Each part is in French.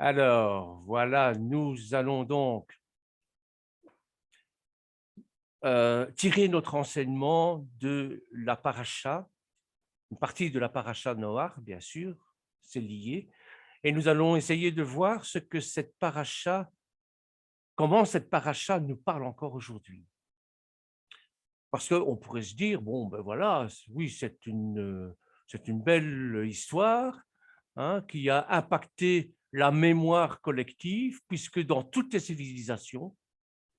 Alors, voilà, nous allons donc tirer notre enseignement de la paracha, une partie de la paracha de Noach, bien sûr, c'est lié, et nous allons essayer de voir ce que cette paracha, comment cette paracha nous parle encore aujourd'hui. Parce qu'on pourrait se dire, bon, ben voilà, oui, c'est une belle histoire, hein, qui a impacté la mémoire collective, puisque dans toutes les civilisations,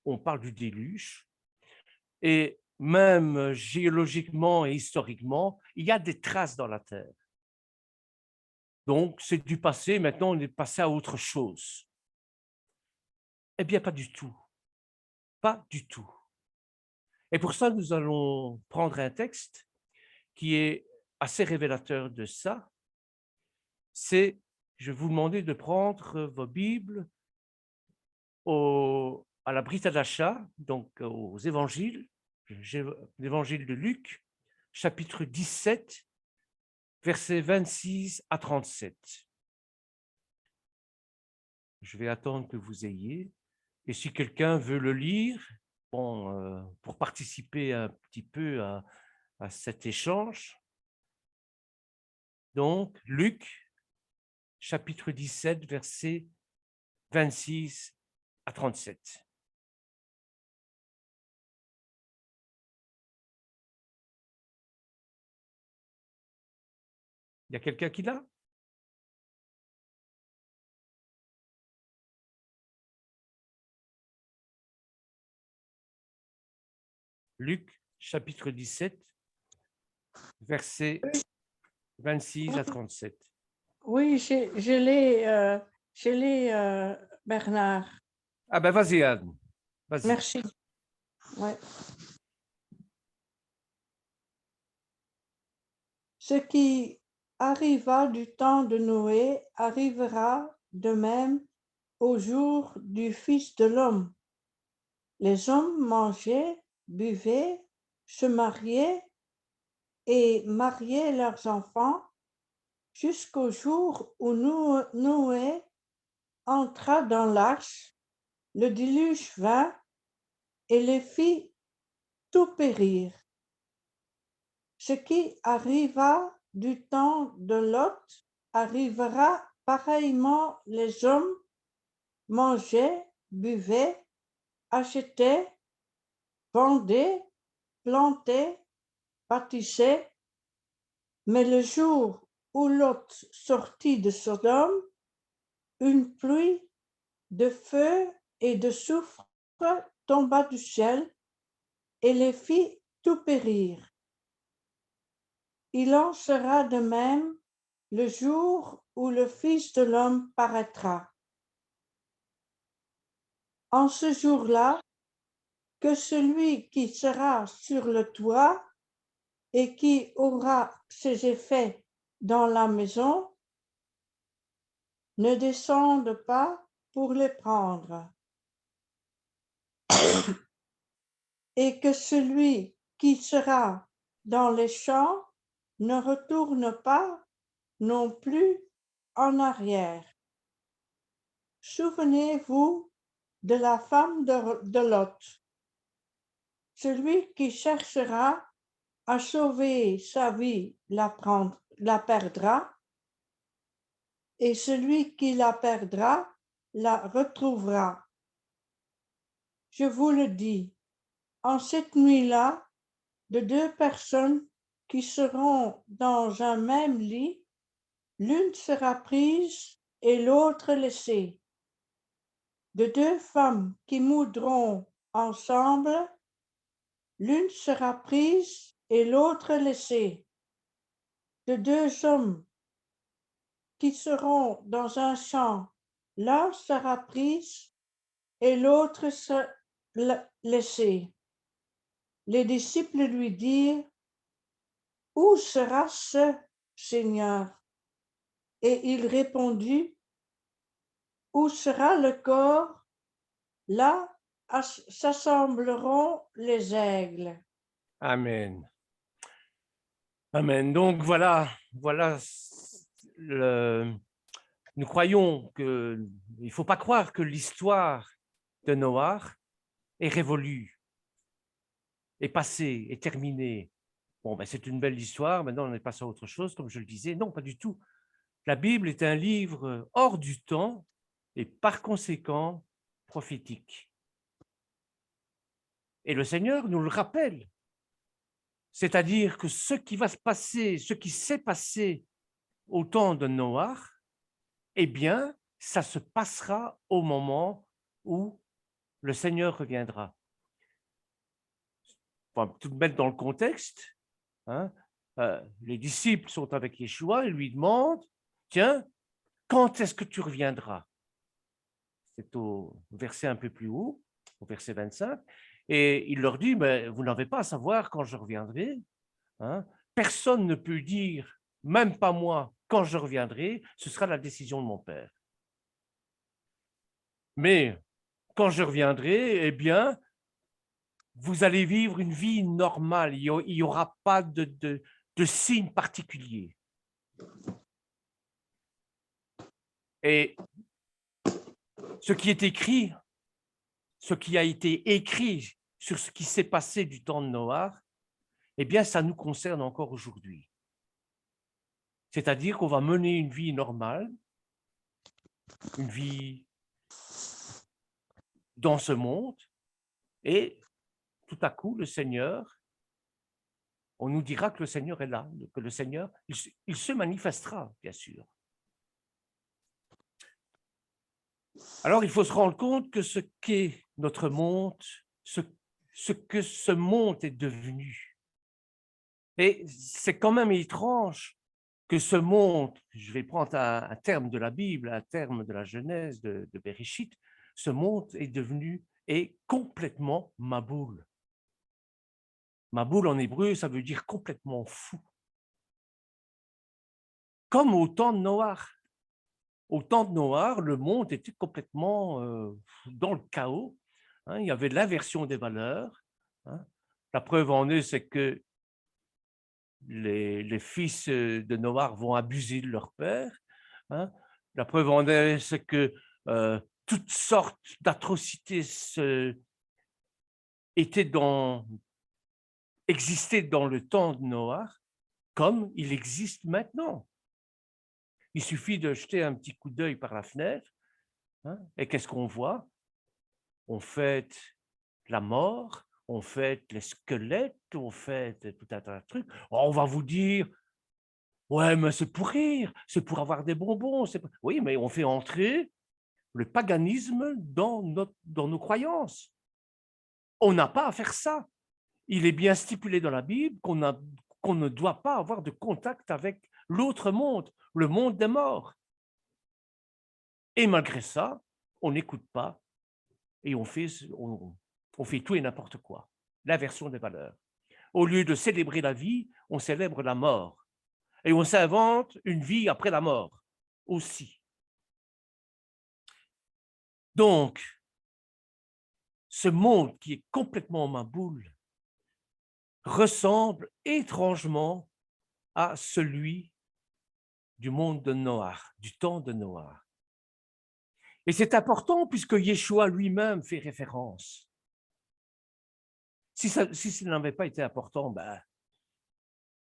on parle du déluge, et même géologiquement et historiquement, il y a des traces dans la Terre. Donc, c'est du passé, maintenant on est passé à autre chose. Eh bien, pas du tout, pas du tout. Et pour ça, nous allons prendre un texte qui est assez révélateur de ça. C'est, je vais vous demander de prendre vos Bibles à la Brita d'achat, donc aux évangiles, l'évangile de Luc, chapitre 17, versets 26 à 37. Je vais attendre que vous ayez. Et si quelqu'un veut le lire, bon, pour participer un petit peu à cet échange. Donc, Luc, chapitre 17, versets 26 à 37. Il y a quelqu'un qui l'a? Luc, chapitre 17, versets 26 à 37. Oui, je l'ai, Bernard. Ah ben vas-y, Anne. Vas-y. Merci. Ouais. Ce qui arriva du temps de Noé arrivera de même au jour du Fils de l'homme. Les hommes mangeaient, buvaient, se mariaient et mariaient leurs enfants jusqu'au jour où Noé entra dans l'arche, le déluge vint et les fit tout périr. Ce qui arriva du temps de Lot arrivera pareillement. Les hommes mangeaient, buvaient, achetaient, vendaient, plantaient, bâtissaient. Mais le jour où Lot sortit de Sodome, une pluie de feu et de soufre tomba du ciel et les fit tout périr. Il en sera de même le jour où le Fils de l'homme paraîtra. En ce jour-là, que celui qui sera sur le toit et qui aura ses effets dans la maison ne descende pas pour les prendre, et que celui qui sera dans les champs ne retourne pas non plus en arrière. Souvenez-vous de la femme de Lot. Celui qui cherchera à sauver sa vie la perdra, et celui qui la perdra la retrouvera. Je vous le dis, en cette nuit-là, de deux personnes qui seront dans un même lit, l'une sera prise et l'autre laissée. De deux femmes qui moudront ensemble, l'une sera prise et l'autre laissée. De deux hommes qui seront dans un champ, l'un sera prise et l'autre sera laissé. Les disciples lui dirent: Où sera ce Seigneur? Et il répondit: Où sera le corps? Là s'assembleront les aigles. Amen. Amen. Donc voilà le, Nous croyons qu'il ne faut pas croire que l'histoire de Noé est révolue, est passée, est terminée. Bon, ben, c'est une belle histoire, maintenant on est passé à autre chose, comme je le disais. Non, pas du tout. La Bible est un livre hors du temps et par conséquent prophétique. Et le Seigneur nous le rappelle. C'est-à-dire que ce qui va se passer, ce qui s'est passé au temps de Noé, eh bien, ça se passera au moment où le Seigneur reviendra. Pour tout mettre dans le contexte, hein, les disciples sont avec Yeshua et lui demandent, tiens, quand est-ce que tu reviendras? C'est au verset un peu plus haut, au verset 25, et il leur dit, mais vous n'avez pas à savoir quand je reviendrai. Hein. Personne ne peut dire, même pas moi, quand je reviendrai, ce sera la décision de mon Père. Mais quand je reviendrai, eh bien, vous allez vivre une vie normale, il n'y aura pas de signe particulier. Et ce qui est écrit, ce qui a été écrit sur ce qui s'est passé du temps de Noé, eh bien, ça nous concerne encore aujourd'hui. C'est-à-dire qu'on va mener une vie normale, une vie dans ce monde, et tout à coup, le Seigneur, on nous dira que le Seigneur est là, que le Seigneur, il se manifestera, bien sûr. Alors, il faut se rendre compte que ce qu'est notre monde, ce que ce monde est devenu. Et c'est quand même étrange que ce monde, je vais prendre un terme de la Bible, un terme de la Genèse, de Bereshit, ce monde est complètement maboul. Maboul en hébreu, ça veut dire complètement fou. Comme au temps de Noé. Au temps de Noé, le monde était complètement dans le chaos. Hein, il y avait l'inversion des valeurs. Hein. La preuve en est, c'est que les fils de Noé vont abuser de leur père. Hein. La preuve en est, c'est que toutes sortes d'atrocités existaient dans le temps de Noé, comme il existe maintenant. Il suffit de jeter un petit coup d'œil par la fenêtre, hein, et qu'est-ce qu'on voit? On fête la mort, on fête les squelettes, on fête tout un tas de trucs. On va vous dire, ouais, mais c'est pour rire, c'est pour avoir des bonbons. Oui, mais on fait entrer le paganisme dans nos croyances. On n'a pas à faire ça. Il est bien stipulé dans la Bible qu'on ne doit pas avoir de contact avec l'autre monde, le monde des morts. Et malgré ça, on n'écoute pas et on fait tout et n'importe quoi. L'inversion des valeurs. Au lieu de célébrer la vie, on célèbre la mort. Et on s'invente une vie après la mort aussi. Donc, ce monde qui est complètement maboule ressemble étrangement à celui du monde de Noé, du temps de Noé. Et c'est important puisque Yeshua lui-même fait référence. Si ça n'avait pas été important, ben,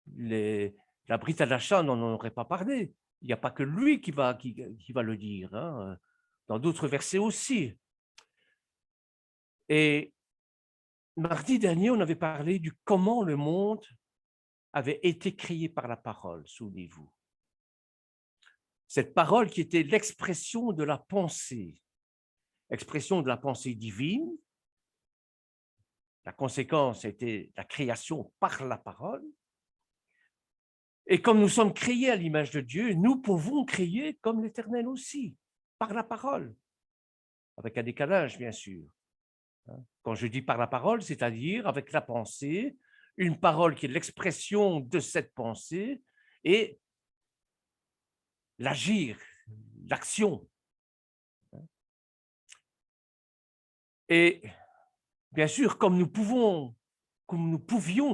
la Brit Hadasha n'en aurait pas parlé. Il n'y a pas que lui qui va le dire, hein, dans d'autres versets aussi. Et mardi dernier, on avait parlé du comment le monde avait été créé par la parole, souvenez-vous. Cette parole qui était l'expression de la pensée divine. La conséquence était la création par la parole. Et comme nous sommes créés à l'image de Dieu, nous pouvons créer comme l'Éternel aussi, par la parole, avec un décalage, bien sûr. Quand je dis par la parole, c'est-à-dire avec la pensée, une parole qui est l'expression de cette pensée et l'agir, l'action. Et bien sûr, comme nous pouvions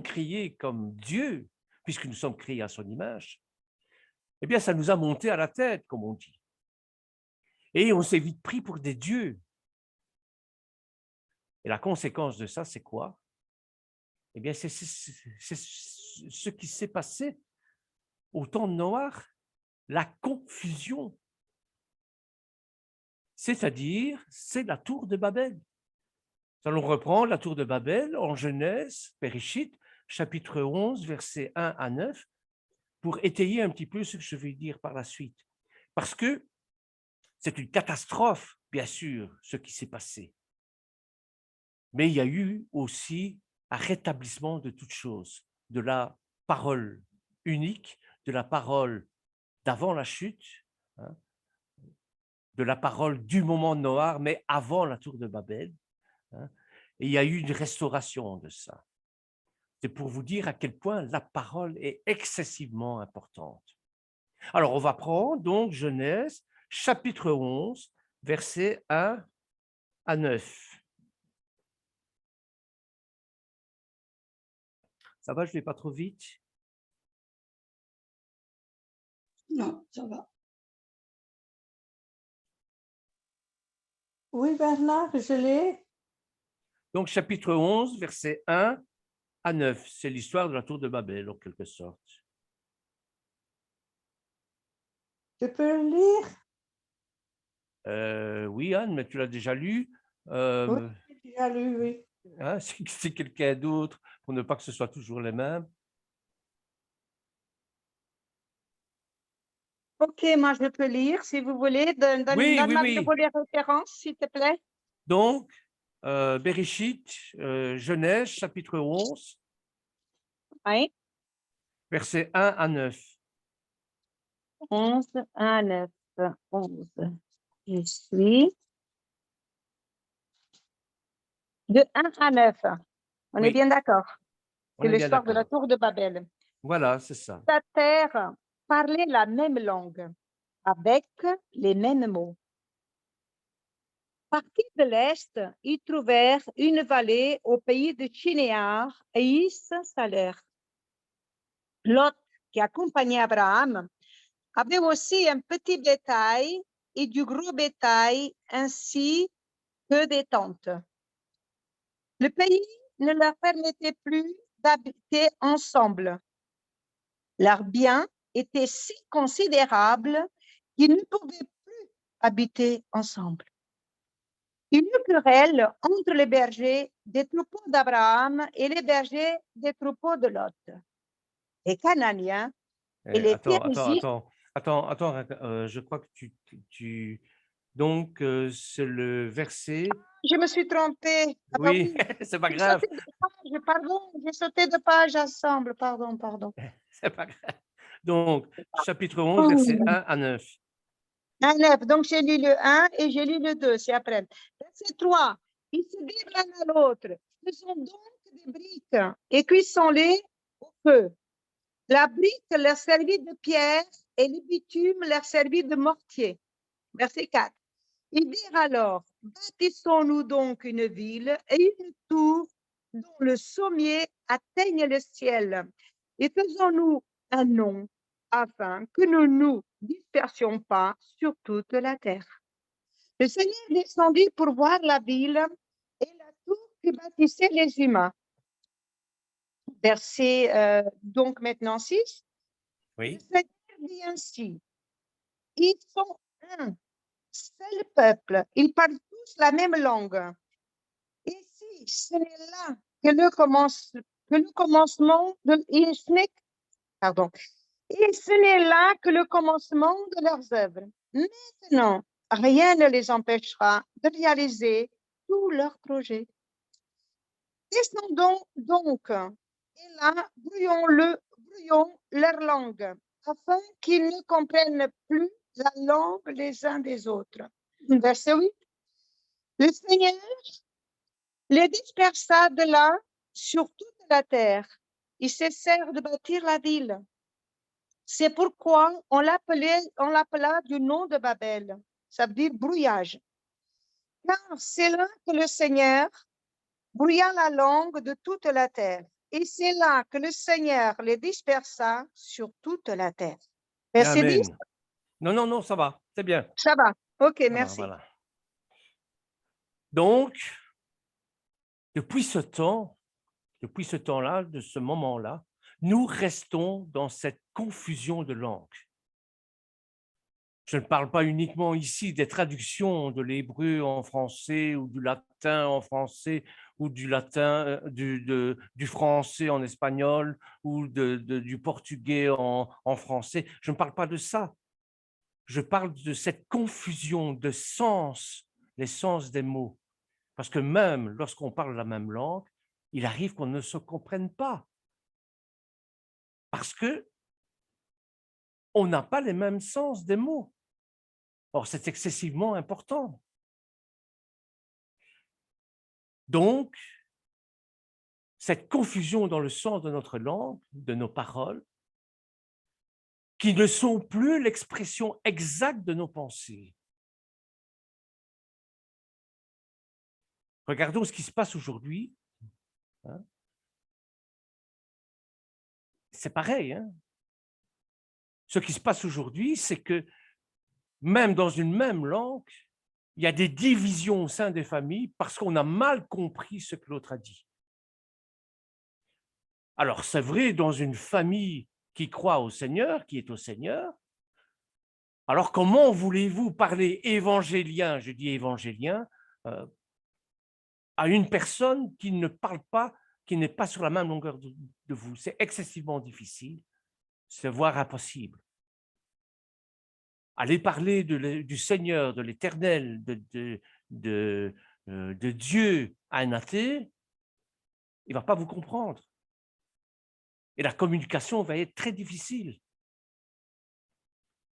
créer comme Dieu, puisque nous sommes créés à son image, eh bien, ça nous a monté à la tête, comme on dit. Et on s'est vite pris pour des dieux. Et la conséquence de ça, c'est quoi? Eh bien, c'est ce qui s'est passé au temps de Noach, la confusion. C'est-à-dire, c'est la tour de Babel. Nous allons reprendre la tour de Babel en Genèse, Bereshit, chapitre 11, versets 1 à 9, pour étayer un petit peu ce que je vais dire par la suite. Parce que c'est une catastrophe, bien sûr, ce qui s'est passé. Mais il y a eu aussi un rétablissement de toutes choses, de la parole unique, de la parole d'avant la chute, hein, de la parole du moment de Noach, mais avant la tour de Babel. Hein, et il y a eu une restauration de ça. C'est pour vous dire à quel point la parole est excessivement importante. Alors, on va prendre donc Genèse, chapitre 11, versets 1 à 9. Ça va, je ne vais pas trop vite? Non, ça va. Oui, Bernard, je l'ai. Donc, chapitre 11, versets 1 à 9. C'est l'histoire de la tour de Babel, en quelque sorte. Je peux le lire? Oui, Anne, mais tu l'as déjà lu. Oui, j'ai déjà lu, oui. Hein, c'est quelqu'un d'autre, pour ne pas que ce soit toujours les mêmes. Ok, moi je peux lire si vous voulez. Oui, Donne-moi oui, de oui. vos les références, s'il te plaît. Donc, Bereshit, Genèse, chapitre 11, Oui, versets 1 à 9. 11, 1, 9, 11. Je suis de 1 à 9. On est Oui, bien d'accord. on C'est est bien l'histoire de la d'accord. tour de Babel. Voilà, c'est ça. La terre parlait la même langue, avec les mêmes mots. Partis de l'Est, ils trouvèrent une vallée au pays de Shinéar et ils s'installèrent. Lot, qui accompagnait Abraham, avait aussi un petit bétail et du gros bétail ainsi que des tentes. Le pays ne leur permettait plus d'habiter ensemble. Leurs biens étaient si considérables qu'ils ne pouvaient plus habiter ensemble. Il y eut querelle entre les bergers des troupeaux d'Abraham et les bergers des troupeaux de Lot. Les Cananéens et les Attends, Périsiens. je crois que donc, c'est le verset. Je me suis trompée. Ah bah Oui, oui, c'est pas j'ai grave. sauté de page, pardon, j'ai sauté de page ensemble, pardon. C'est pas grave. Donc, chapitre 11, versets Oh. 1 à 9. 1, 9, donc j'ai lu le 1 et j'ai lu le 2, c'est après. Verset 3, ils se dirent l'un à l'autre, faisons donc des briques et cuissons-les au feu. La brique leur servit de pierre et le bitume leur servit de mortier. Verset 4. Ils dirent alors, bâtissons-nous donc une ville et une tour dont le sommier atteigne le ciel, et faisons-nous un nom afin que nous ne nous dispersions pas sur toute la terre. Le Seigneur descendit pour voir la ville et la tour que bâtissaient les humains. Verset donc maintenant 6. Oui. Le Seigneur dit ainsi, ils sont un seul peuple, ils parlent tous la même langue. Et si ce n'est là que le commencement de pardon, et ce n'est là que le commencement de leurs œuvres. Maintenant, rien ne les empêchera de réaliser tous leurs projets. Descendons donc, et là, brouillons leur langue, afin qu'ils ne comprennent plus la langue les uns des autres. Verset 8. Le Seigneur les dispersa de là sur toute la terre. Ils cessèrent de bâtir la ville. C'est pourquoi on l'appela du nom de Babel. Ça veut dire brouillage. Car c'est là que le Seigneur brouilla la langue de toute la terre. Et c'est là que le Seigneur les dispersa sur toute la terre. Verset 10. Amen. Non, ça va, c'est bien. Ça va. Ok, Voilà, merci. voilà. Donc, depuis ce temps-là, de ce moment-là, nous restons dans cette confusion de langues. Je ne parle pas uniquement ici des traductions de l'hébreu en français ou du latin en français ou du latin, du français en espagnol ou du portugais en français. Je ne parle pas de ça. Je parle de cette confusion de sens, les sens des mots. Parce que même lorsqu'on parle la même langue, il arrive qu'on ne se comprenne pas. Parce que on n'a pas les mêmes sens des mots. Or, c'est excessivement important. Donc, cette confusion dans le sens de notre langue, de nos paroles, qui ne sont plus l'expression exacte de nos pensées. Regardons ce qui se passe aujourd'hui. Hein. C'est pareil. Hein. Ce qui se passe aujourd'hui, c'est que même dans une même langue, il y a des divisions au sein des familles parce qu'on a mal compris ce que l'autre a dit. Alors, c'est vrai, dans une famille qui croit au Seigneur, qui est au Seigneur, alors comment voulez-vous parler évangélien, je dis évangélien, à une personne qui ne parle pas, qui n'est pas sur la même longueur de vous? C'est excessivement difficile, c'est voire impossible. Aller parler du Seigneur, de l'Éternel, de Dieu à un athée, il ne va pas vous comprendre. Et la communication va être très difficile.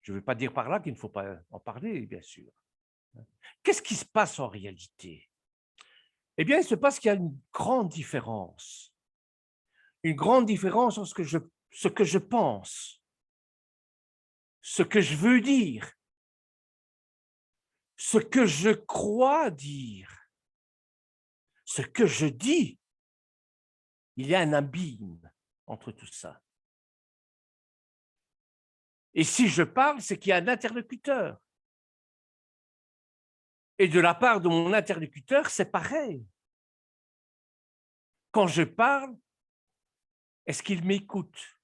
Je ne veux pas dire par là qu'il ne faut pas en parler, bien sûr. Qu'est-ce qui se passe en réalité? Eh bien, il se passe qu'il y a une grande différence. Une grande différence entre ce que je pense, ce que je veux dire, ce que je crois dire, ce que je dis. Il y a un abîme entre tout ça. Et si je parle, c'est qu'il y a un interlocuteur. Et de la part de mon interlocuteur, c'est pareil. Quand je parle, est-ce qu'il m'écoute?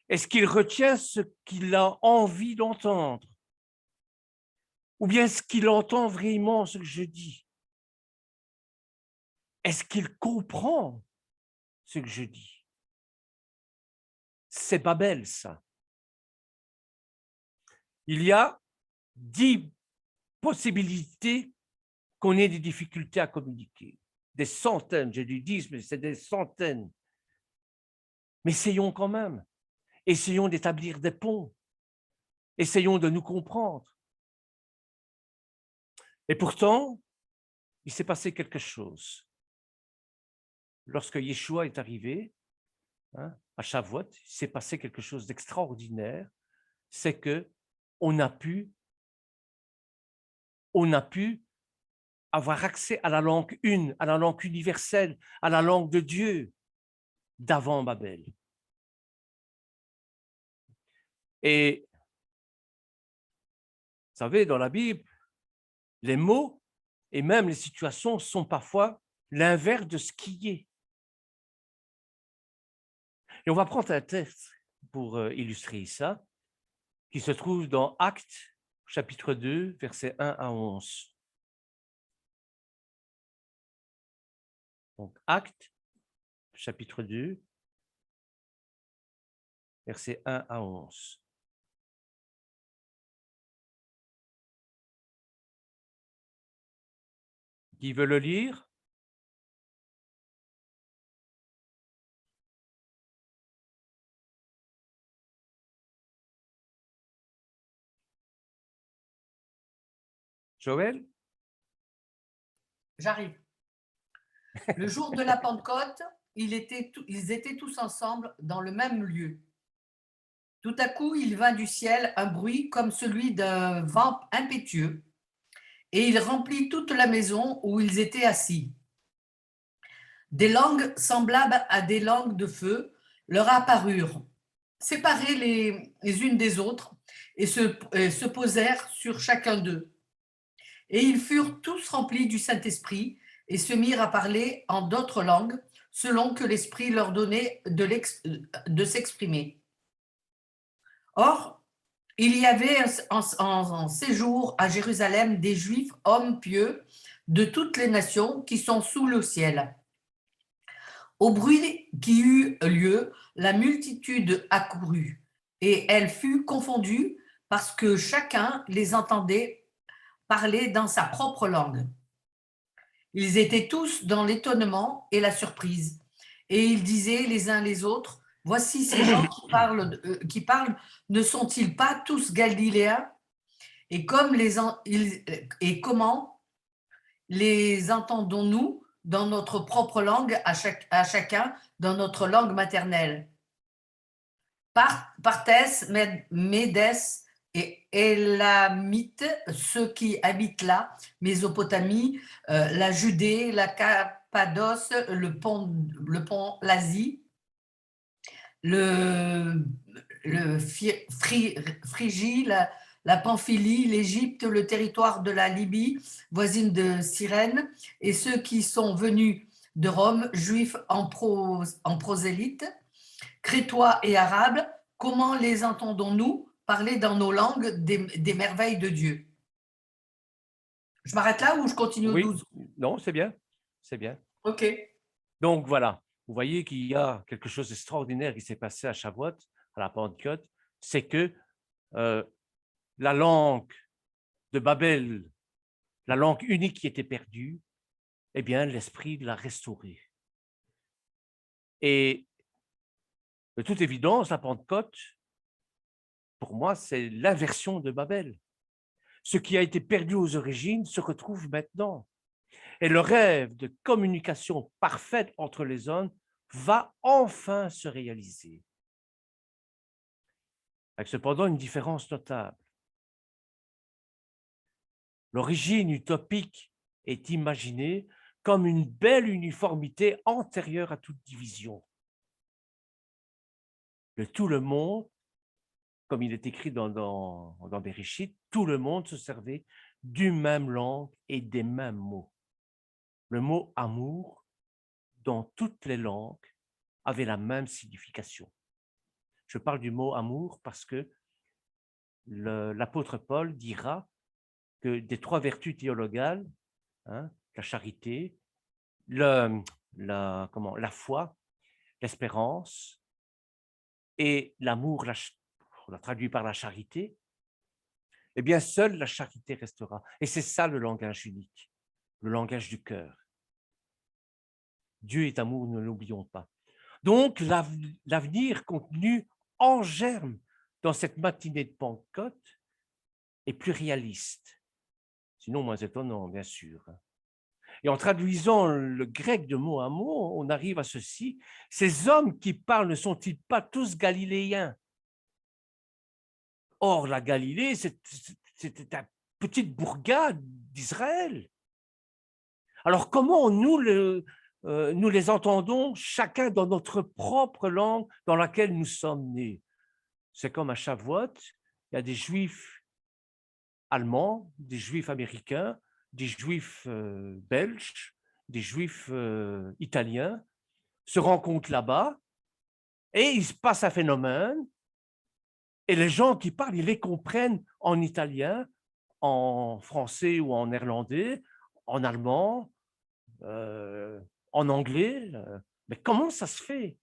Est-ce qu'il retient ce qu'il a envie d'entendre? Ou bien est-ce qu'il entend vraiment ce que je dis? Est-ce qu'il comprend ce que je dis? C'est Babel, ça. Il y a 10 possibilités qu'on ait des difficultés à communiquer. Des centaines, j'ai dit 10, mais c'est des centaines. Mais essayons quand même. Essayons d'établir des ponts. Essayons de nous comprendre. Et pourtant, il s'est passé quelque chose. Lorsque Yeshua est arrivé, à Shavuot, il s'est passé quelque chose d'extraordinaire. C'est qu'on a pu avoir accès à la langue une, à la langue universelle, à la langue de Dieu d'avant Babel. Et vous savez, dans la Bible, les mots et même les situations sont parfois l'inverse de ce qui est. Et on va prendre un texte pour illustrer ça, qui se trouve dans Actes, chapitre 2, versets 1 à 11. Donc, Actes, chapitre 2, versets 1 à 11. Qui veut le lire? Joël? J'arrive. Le jour de la Pentecôte, ils étaient tous ensemble dans le même lieu. Tout à coup, il vint du ciel un bruit comme celui d'un vent impétueux, et il remplit toute la maison où ils étaient assis. Des langues semblables à des langues de feu leur apparurent, séparées les unes des autres, et se posèrent sur chacun d'eux. Et ils furent tous remplis du Saint-Esprit et se mirent à parler en d'autres langues, selon que l'Esprit leur donnait de s'exprimer. Or, il y avait en séjour à Jérusalem des Juifs, hommes pieux, de toutes les nations qui sont sous le ciel. Au bruit qui eut lieu, la multitude accourut, et elle fut confondue parce que chacun les entendait parler dans sa propre langue. Ils étaient tous dans l'étonnement et la surprise, et ils disaient les uns les autres, « Voici ces gens qui parlent, ne sont-ils pas tous galiléens? Et comment les entendons-nous dans notre propre langue à chacun dans notre langue maternelle? Partès, Médès et Élamites, ceux qui habitent là, Mésopotamie, la Judée, la Cappadoce, le pont l'Asie, le Phrygie, la Pamphylie, l'Égypte, le territoire de la Libye, voisine de Cyrène, et ceux qui sont venus de Rome, juifs en prosélytes, crétois et arabes, comment les entendons-nous parler dans nos langues des merveilles de Dieu? Je m'arrête là ou je continue au Oui, 12? non, c'est bien, c'est bien. Ok. Donc voilà, vous voyez qu'il y a quelque chose d'extraordinaire qui s'est passé à Shavuot, à la Pentecôte, c'est que la langue de Babel, la langue unique qui était perdue, eh bien, l'Esprit l'a restaurée. Et de toute évidence, la Pentecôte, pour moi, c'est l'inversion de Babel. Ce qui a été perdu aux origines se retrouve maintenant. Et le rêve de communication parfaite entre les hommes va enfin se réaliser. Avec cependant une différence notable. L'origine utopique est imaginée comme une belle uniformité antérieure à toute division. De tout le monde, comme il est écrit dans Bereshit, tout le monde se servait d'une même langue et des mêmes mots. Le mot amour, dans toutes les langues, avait la même signification. Je parle du mot amour parce que l'apôtre Paul dira que des trois vertus théologales, hein, la charité, la foi, l'espérance et l'amour, on l'a traduit par la charité, eh bien, seule la charité restera. Et c'est ça le langage unique, le langage du cœur. Dieu est amour, ne l'oublions pas. Donc, l'avenir contenu en germe dans cette matinée de Pentecôte est plus réaliste, sinon moins étonnant, bien sûr. Et en traduisant le grec de mot à mot, on arrive à ceci. Ces hommes qui parlent ne sont-ils pas tous galiléens? Or, la Galilée, c'était une petite bourgade d'Israël. Alors, comment nous les entendons, chacun dans notre propre langue dans laquelle nous sommes nés? C'est comme à Shavuot, il y a des Juifs allemands, des Juifs américains, des Juifs belges, des Juifs italiens, se rencontrent là-bas et il se passe un phénomène et les gens qui parlent, ils les comprennent en italien, en français ou en néerlandais, en allemand, en anglais. Mais comment ça se fait?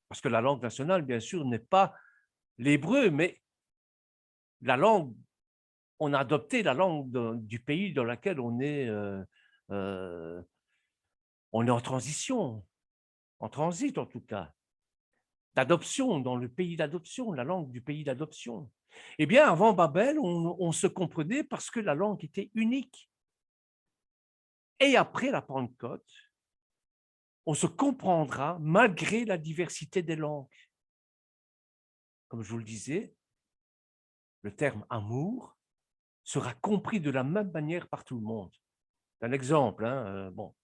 Parce que la langue nationale, bien sûr, n'est pas l'hébreu, mais la langue, on a adopté la langue du pays dans lequel on est en transition, en transit en tout cas, d'adoption, dans le pays d'adoption, la langue du pays d'adoption. Eh bien, avant Babel, on se comprenait parce que la langue était unique. Et après la Pentecôte, on se comprendra malgré la diversité des langues. Comme je vous le disais, le terme amour sera compris de la même manière par tout le monde. C'est un exemple, hein, bon.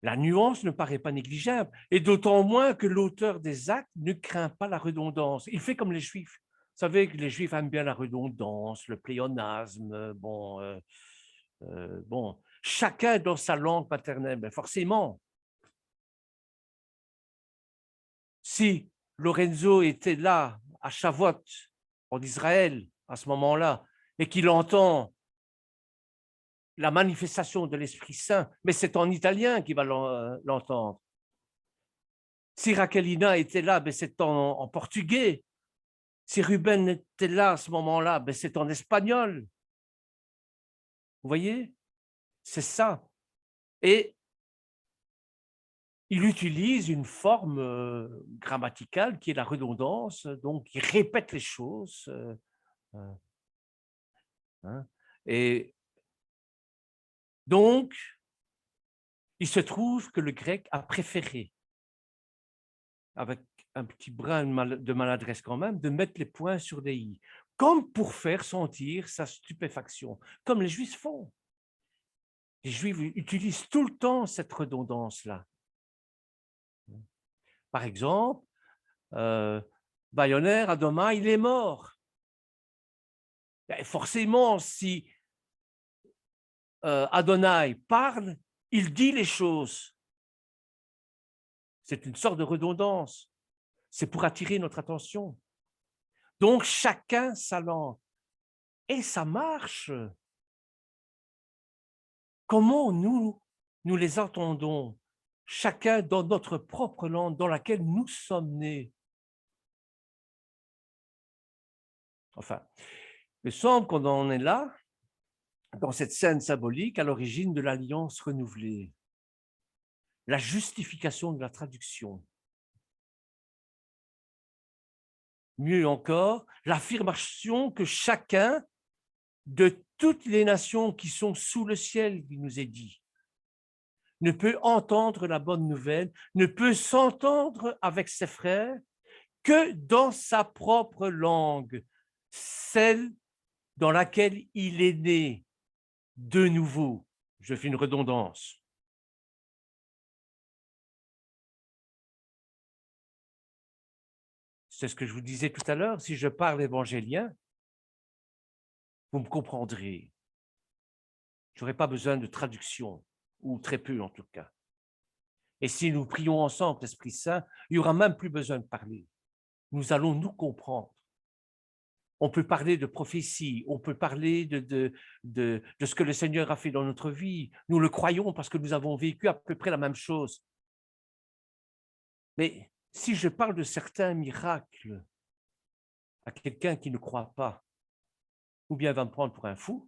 La nuance ne paraît pas négligeable, et d'autant moins que l'auteur des Actes ne craint pas la redondance. Il fait comme les Juifs. Vous savez que les Juifs aiment bien la redondance, le pléonasme, bon, chacun dans sa langue paternelle, mais forcément. Si Lorenzo était là, à Shavuot, en Israël, à ce moment-là, et qu'il entend la manifestation de l'Esprit Saint, mais c'est en italien qu'il va l'entendre. Si Raquelina était là, ben c'est en portugais. Si Ruben était là à ce moment-là, ben c'est en espagnol. Vous voyez? C'est ça. Et il utilise une forme grammaticale qui est la redondance, donc il répète les choses. Et donc, il se trouve que le grec a préféré, avec un petit brin de maladresse quand même, de mettre les points sur les i, comme pour faire sentir sa stupéfaction, comme les Juifs font. Les Juifs utilisent tout le temps cette redondance-là. Par exemple, Bayonner, Adoma, il est mort. Et forcément, si Adonai parle, il dit les choses. C'est une sorte de redondance. C'est pour attirer notre attention. Donc, chacun sa langue. Et ça marche. Comment nous les entendons, chacun dans notre propre langue dans laquelle nous sommes nés? Enfin, il me semble qu'on en est là, dans cette scène symbolique, à l'origine de l'alliance renouvelée. La justification de la traduction. Mieux encore, l'affirmation que chacun de toutes les nations qui sont sous le ciel, il nous est dit, ne peut entendre la bonne nouvelle, ne peut s'entendre avec ses frères que dans sa propre langue, celle dans laquelle il est né de nouveau. Je fais une redondance. C'est ce que je vous disais tout à l'heure, si je parle évangélien, vous me comprendrez. Je n'aurai pas besoin de traduction, ou très peu en tout cas. Et si nous prions ensemble l'Esprit Saint, il n'y aura même plus besoin de parler. Nous allons nous comprendre. On peut parler de prophétie, on peut parler de ce que le Seigneur a fait dans notre vie. Nous le croyons parce que nous avons vécu à peu près la même chose. Mais si je parle de certains miracles à quelqu'un qui ne croit pas, ou bien il va me prendre pour un fou,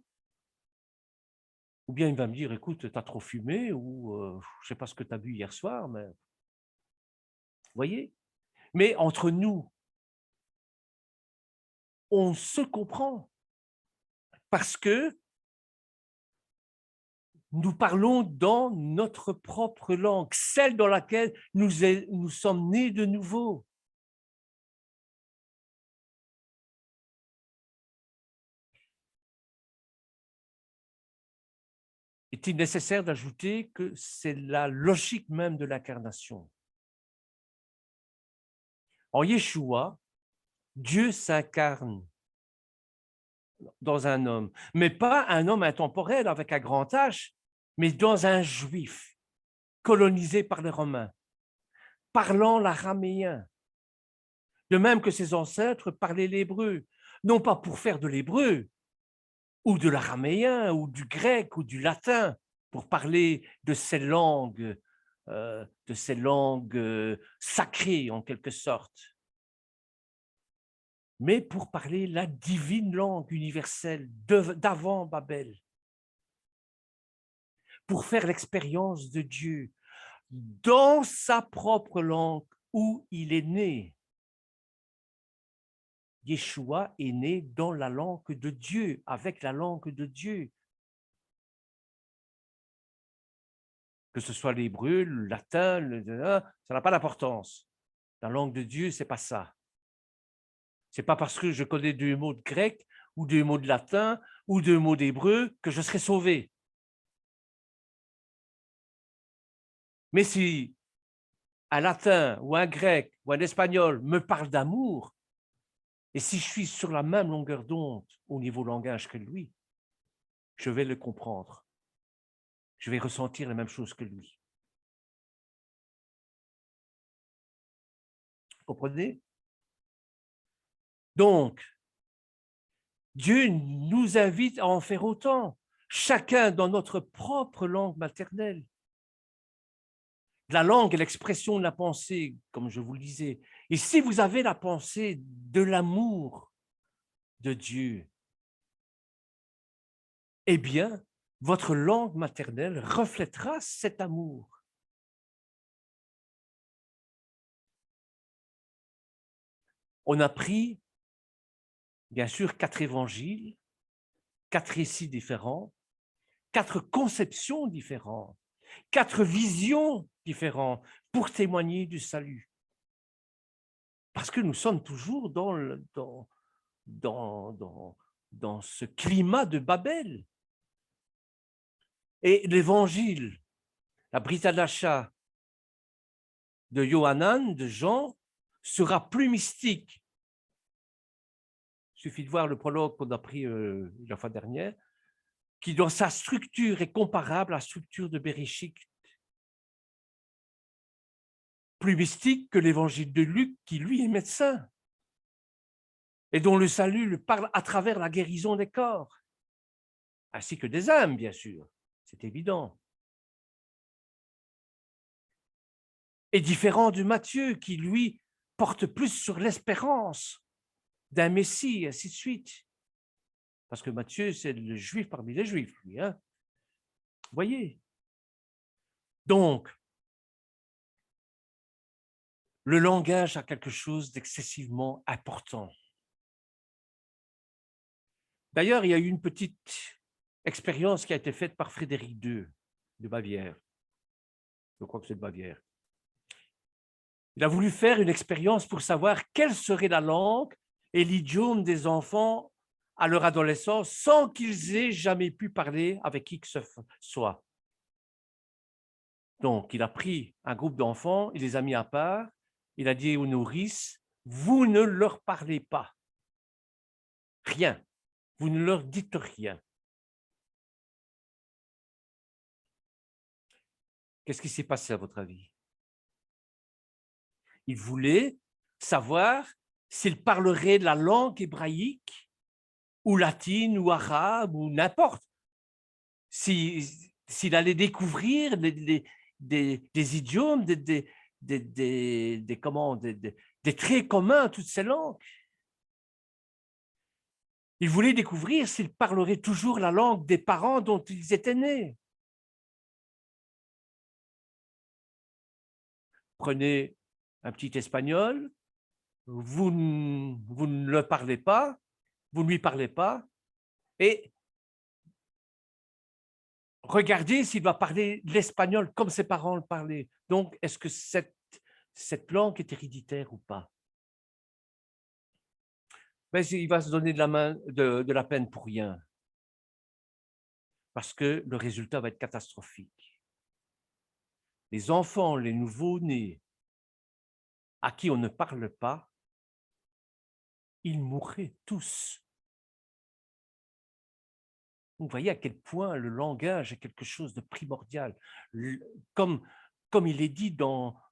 ou bien il va me dire, écoute, tu as trop fumé, ou je ne sais pas ce que tu as bu hier soir, mais... Vous voyez? Mais entre nous, on se comprend parce que nous parlons dans notre propre langue, celle dans laquelle nous sommes nés de nouveau. Est-il nécessaire d'ajouter que c'est la logique même de l'incarnation? En Yeshua, Dieu s'incarne dans un homme, mais pas un homme intemporel avec un grand H, mais dans un juif colonisé par les Romains, parlant l'araméen, de même que ses ancêtres parlaient l'hébreu, non pas pour faire de l'hébreu, ou de l'araméen, ou du grec, ou du latin, pour parler de ces langues sacrées en quelque sorte, mais pour parler la divine langue universelle d'avant Babel, pour faire l'expérience de Dieu dans sa propre langue où il est né. Yeshua est né dans la langue de Dieu, avec la langue de Dieu. Que ce soit l'hébreu, le latin, ça n'a pas d'importance. La langue de Dieu, ce n'est pas ça. Ce n'est pas parce que je connais 2 mots de grec ou 2 mots de latin ou 2 mots d'hébreu que je serai sauvé. Mais si un latin ou un grec ou un espagnol me parle d'amour, et si je suis sur la même longueur d'onde au niveau langage que lui, je vais le comprendre. Je vais ressentir la même chose que lui. Vous comprenez? Donc, Dieu nous invite à en faire autant, chacun dans notre propre langue maternelle. La langue est l'expression de la pensée, comme je vous le disais. Et si vous avez la pensée de l'amour de Dieu, eh bien, votre langue maternelle reflètera cet amour. On a pris, bien sûr, 4 évangiles, 4 récits différents, 4 conceptions différentes, 4 visions différentes pour témoigner du salut. Parce que nous sommes toujours dans ce climat de Babel. Et l'évangile, la Brit Hadasha de Yohanan, de Jean, sera plus mystique. Il suffit de voir le prologue qu'on a pris la fois dernière, qui dans sa structure est comparable à la structure de Bereshit. Plus mystique que l'évangile de Luc, qui lui est médecin, et dont le salut le parle à travers la guérison des corps, ainsi que des âmes, bien sûr, c'est évident. Et différent de Matthieu, qui lui porte plus sur l'espérance d'un Messie, et ainsi de suite. Parce que Matthieu, c'est le juif parmi les juifs, lui. Hein? Vous voyez? Donc, le langage a quelque chose d'excessivement important. D'ailleurs, il y a eu une petite expérience qui a été faite par Frédéric II de Bavière. Je crois que c'est de Bavière. Il a voulu faire une expérience pour savoir quelle serait la langue et l'idiome des enfants à leur adolescence sans qu'ils aient jamais pu parler avec qui que ce soit. Donc, il a pris un groupe d'enfants, il les a mis à part, il a dit aux nourrices, vous ne leur parlez pas. Rien. Vous ne leur dites rien. Qu'est-ce qui s'est passé à votre avis? Il voulait savoir s'ils parleraient la langue hébraïque ou latine ou arabe ou n'importe. S'il allait découvrir des idiomes, des traits communs à toutes ces langues. Il voulait découvrir s'ils parleraient toujours la langue des parents dont ils étaient nés. Prenez un petit espagnol, vous ne le parlez pas, vous ne lui parlez pas, et regardez s'il va parler l'espagnol comme ses parents le parlaient. Donc, est-ce que cette langue est héréditaire ou pas? Mais il va se donner de la peine pour rien, parce que le résultat va être catastrophique. Les enfants, les nouveau-nés, à qui on ne parle pas, ils mourraient tous. Vous voyez à quel point le langage est quelque chose de primordial. Comme il est dit dans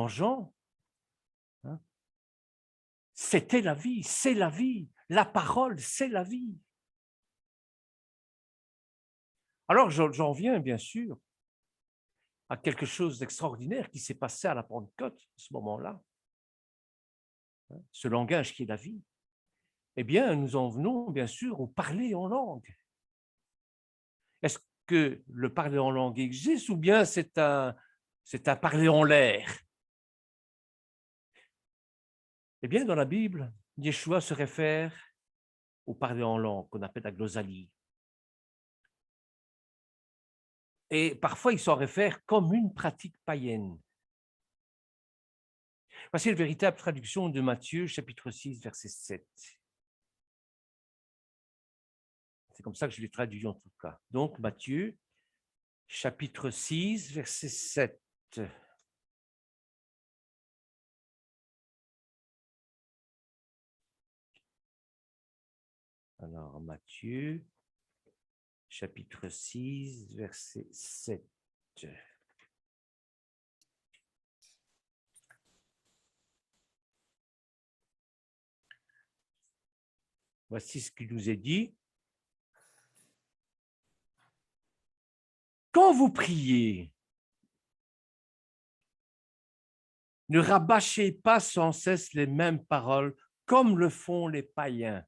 Jean, hein, c'était la vie, c'est la vie. La parole, c'est la vie. Alors, j'en viens, bien sûr, à quelque chose d'extraordinaire qui s'est passé à la Pentecôte, à ce moment-là. Ce langage qui est la vie. Eh bien, nous en venons, bien sûr, au parler en langue. Est-ce que le parler en langue existe ou bien c'est un parler en l'air? Eh bien, dans la Bible, Yeshua se réfère au parler en langue, qu'on appelle la glosalie. Et parfois, il s'en réfère comme une pratique païenne. Voici la véritable traduction de Matthieu, chapitre 6, verset 7. C'est comme ça que je l'ai traduit en tout cas. Donc, Matthieu, chapitre 6, verset 7. Alors, Matthieu, chapitre 6, verset 7. Voici ce qu'il nous est dit. Quand vous priez, ne rabâchez pas sans cesse les mêmes paroles comme le font les païens,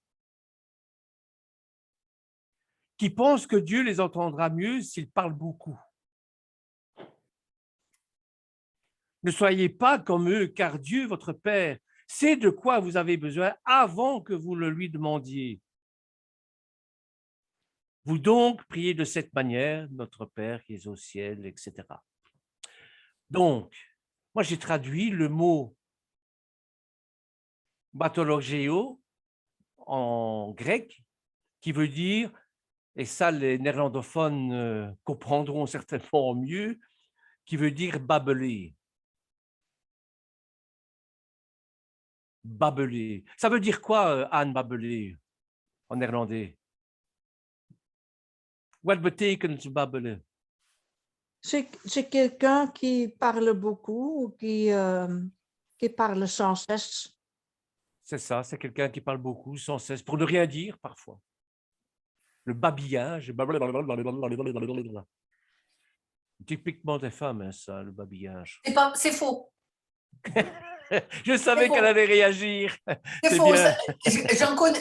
qui pensent que Dieu les entendra mieux s'ils parlent beaucoup. Ne soyez pas comme eux, car Dieu, votre Père, sait de quoi vous avez besoin avant que vous le lui demandiez. Vous donc priez de cette manière, notre Père qui est au ciel, etc. Donc, moi j'ai traduit le mot batologeo en grec, qui veut dire, et ça les néerlandophones comprendront certainement mieux, qui veut dire babeler. Babeler. Ça veut dire quoi, Anne, babeler, en néerlandais? Wat betekent babbelen? C'est quelqu'un qui parle beaucoup ou qui parle sans cesse. C'est ça, c'est quelqu'un qui parle beaucoup, sans cesse, pour ne rien dire parfois. Le babillage. Typiquement des femmes, hein, ça, le babillage. C'est faux. Je savais faux. qu'elle allait réagir. C'est faux.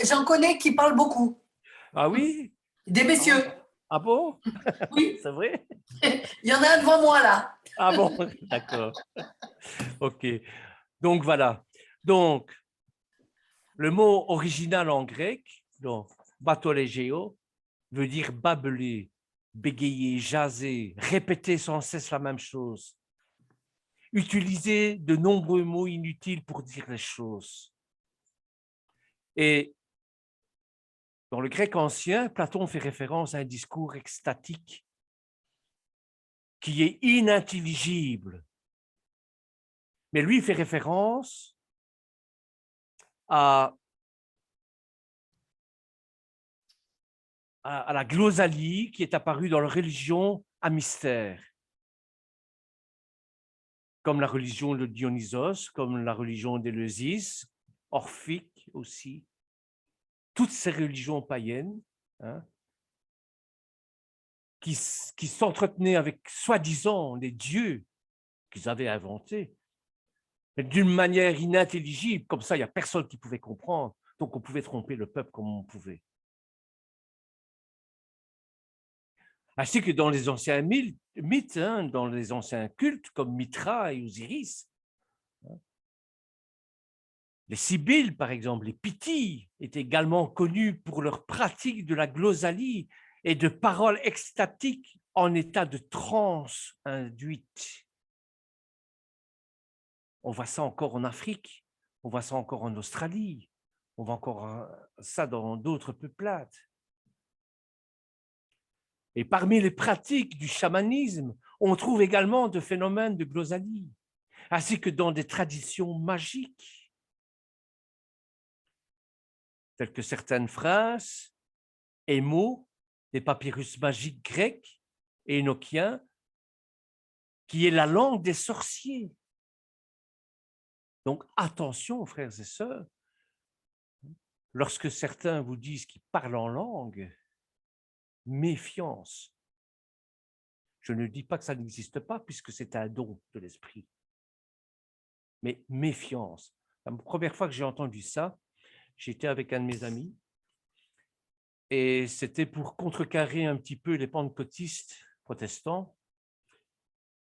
J'en connais qui parlent beaucoup. Ah oui? Des messieurs. Ah bon? Oui. C'est vrai? Il y en a un devant moi là. Ah bon? D'accord. OK. Donc voilà. Donc, le mot original en grec, donc batolégéo, veut dire babeler, bégayer, jaser, répéter sans cesse la même chose. Utiliser de nombreux mots inutiles pour dire les choses. Et dans le grec ancien, Platon fait référence à un discours extatique qui est inintelligible. Mais lui, il fait référence à la glosalie qui est apparue dans la religion à mystère, comme la religion de Dionysos, comme la religion d'Éleusis, orphique aussi. Toutes ces religions païennes, hein, qui s'entretenaient avec soi-disant les dieux qu'ils avaient inventés, mais d'une manière inintelligible, comme ça, il n'y a personne qui pouvait comprendre, donc on pouvait tromper le peuple comme on pouvait. Ainsi que dans les anciens mythes, hein, dans les anciens cultes, comme Mitra et Osiris, les Sibylles, par exemple, les Pythies, étaient également connus pour leur pratique de la glosalie et de paroles extatiques en état de transe induite. On voit ça encore en Afrique, on voit ça encore en Australie, on voit encore ça dans d'autres peuplades. Et parmi les pratiques du chamanisme, on trouve également de phénomènes de glosalie, ainsi que dans des traditions magiques, telles que certaines phrases et mots des papyrus magiques grecs et énochiens, qui est la langue des sorciers. Donc attention, frères et sœurs, lorsque certains vous disent qu'ils parlent en langue, méfiance. Je ne dis pas que ça n'existe pas, puisque c'est un don de l'esprit. Mais méfiance. La première fois que j'ai entendu ça, j'étais avec un de mes amis, et c'était pour contrecarrer un petit peu les pentecôtistes protestants.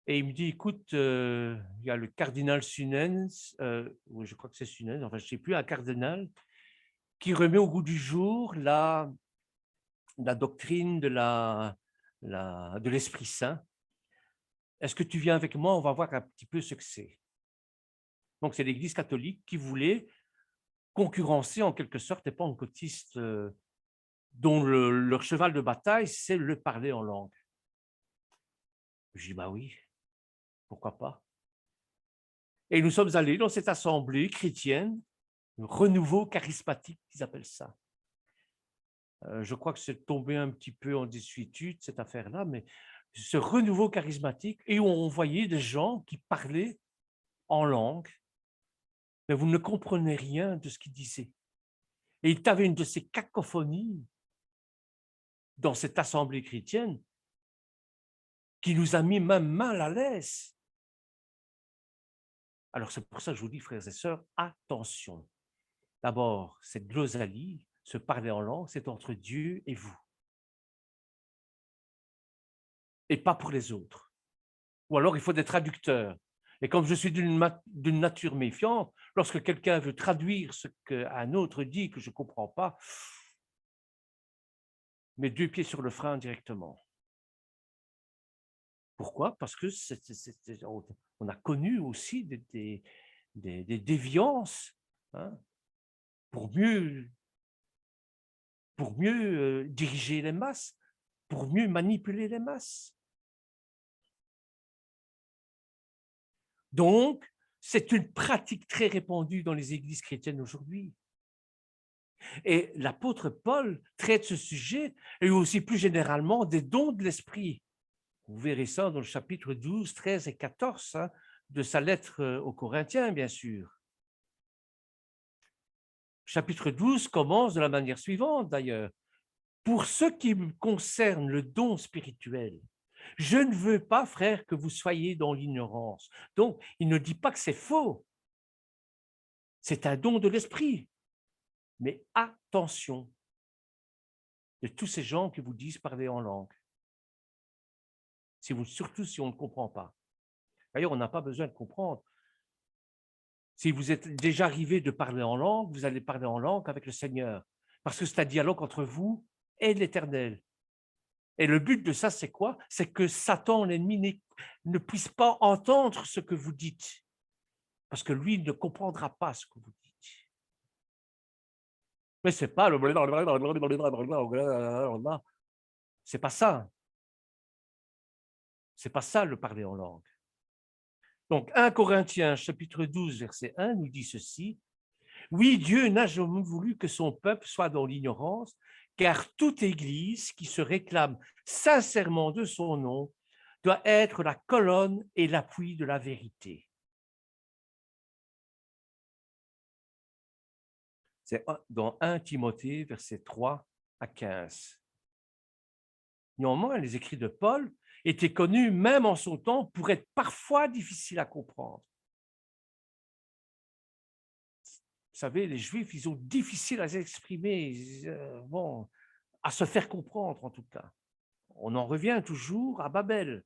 Et il me dit, écoute, il y a le cardinal Sunens, oui, je crois que c'est Sunens, enfin je ne sais plus, un cardinal, qui remet au goût du jour la doctrine de l'Esprit Saint. Est-ce que tu viens avec moi? On va voir un petit peu ce que c'est. Donc, c'est l'Église catholique qui voulait concurrencer en quelque sorte les pentecôtistes dont leur cheval de bataille, c'est le parler en langue. Je dis, bah oui, pourquoi pas. Et nous sommes allés dans cette assemblée chrétienne, le renouveau charismatique, ils appellent ça. Je crois que c'est tombé un petit peu en désuétude, cette affaire-là, mais ce renouveau charismatique, et où on voyait des gens qui parlaient en langue, mais vous ne comprenez rien de ce qu'ils disaient. Et il y avait une de ces cacophonies dans cette assemblée chrétienne qui nous a mis même mal à l'aise. Alors c'est pour ça que je vous dis, frères et sœurs, attention. D'abord, cette glosalie, se parler en langue, c'est entre Dieu et vous. Et pas pour les autres. Ou alors il faut des traducteurs. Et comme je suis d'une nature méfiante, lorsque quelqu'un veut traduire ce qu'un autre dit que je ne comprends pas, mets 2 pieds sur le frein directement. Pourquoi? Parce que on a connu aussi des déviances, hein, pour mieux diriger les masses, pour mieux manipuler les masses. Donc, c'est une pratique très répandue dans les églises chrétiennes aujourd'hui. Et l'apôtre Paul traite ce sujet, et aussi plus généralement des dons de l'esprit. Vous verrez ça dans le chapitre 12, 13 et 14 hein, de sa lettre aux Corinthiens, bien sûr. Chapitre 12 commence de la manière suivante, d'ailleurs. Pour ce qui concerne le don spirituel, je ne veux pas, frère, que vous soyez dans l'ignorance. Donc, il ne dit pas que c'est faux. C'est un don de l'esprit. Mais attention de tous ces gens qui vous disent parler en langue. Surtout si on ne comprend pas. D'ailleurs, on n'a pas besoin de comprendre. Si vous êtes déjà arrivé de parler en langue, vous allez parler en langue avec le Seigneur. Parce que c'est un dialogue entre vous et l'Éternel. Et le but de ça, c'est quoi? C'est que Satan, l'ennemi, ne puisse pas entendre ce que vous dites. Parce que lui ne comprendra pas ce que vous dites. Mais ce n'est pas le... C'est pas ça. C'est pas ça le parler en langue. Donc, 1 Corinthiens, chapitre 12, verset 1, nous dit ceci. Oui, Dieu n'a jamais voulu que son peuple soit dans l'ignorance, car toute Église qui se réclame sincèrement de son nom doit être la colonne et l'appui de la vérité. C'est dans 1 Timothée, versets 3 à 15. Néanmoins, les écrits de Paul étaient connus même en son temps pour être parfois difficiles à comprendre. Vous savez, les Juifs, ils ont difficile à s'exprimer, à se faire comprendre en tout cas. On en revient toujours à Babel.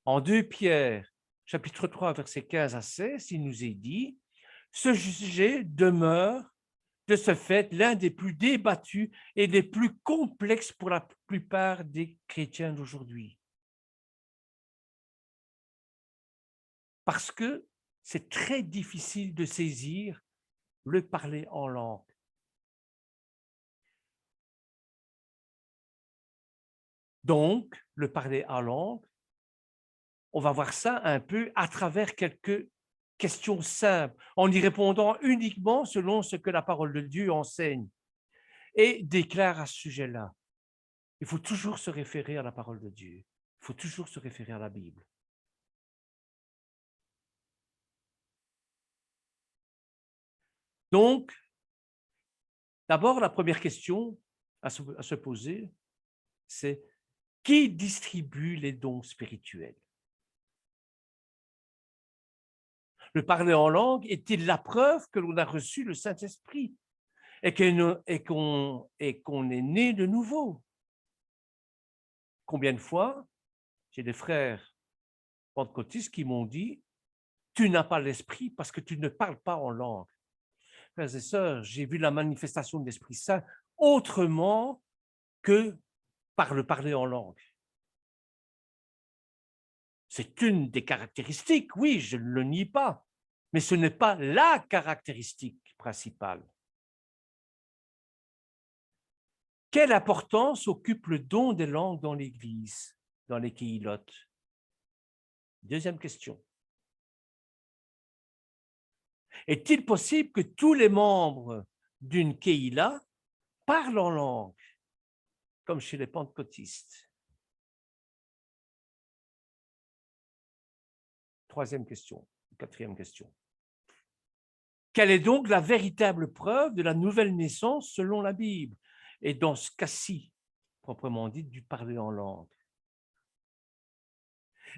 En 2 Pierre, chapitre 3, versets 15 à 16, il nous est dit « Ce sujet demeure de ce fait l'un des plus débattus et des plus complexes pour la plupart des chrétiens d'aujourd'hui. » Parce que c'est très difficile de saisir le parler en langue. Donc, le parler en langue, on va voir ça un peu à travers quelques questions simples, en y répondant uniquement selon ce que la parole de Dieu enseigne et déclare à ce sujet-là. Il faut toujours se référer à la parole de Dieu. Il faut toujours se référer à la Bible. Donc, d'abord, la première question à se poser, c'est qui distribue les dons spirituels? Le parler en langue est-il la preuve que l'on a reçu le Saint-Esprit et qu'on est né de nouveau? Combien de fois j'ai des frères pentecôtistes qui m'ont dit « Tu n'as pas l'Esprit parce que tu ne parles pas en langue. » Frères et sœurs, j'ai vu la manifestation de l'Esprit Saint autrement que par le parler en langue. C'est une des caractéristiques, oui, je ne le nie pas, mais ce n'est pas la caractéristique principale. Quelle importance occupe le don des langues dans l'Église, dans les Kehilot? Deuxième question. Est-il possible que tous les membres d'une Kehila parlent en langue, comme chez les pentecôtistes? Troisième question, quatrième question. Quelle est donc la véritable preuve de la nouvelle naissance selon la Bible? Et dans ce cas-ci, proprement dit, du parler en langue.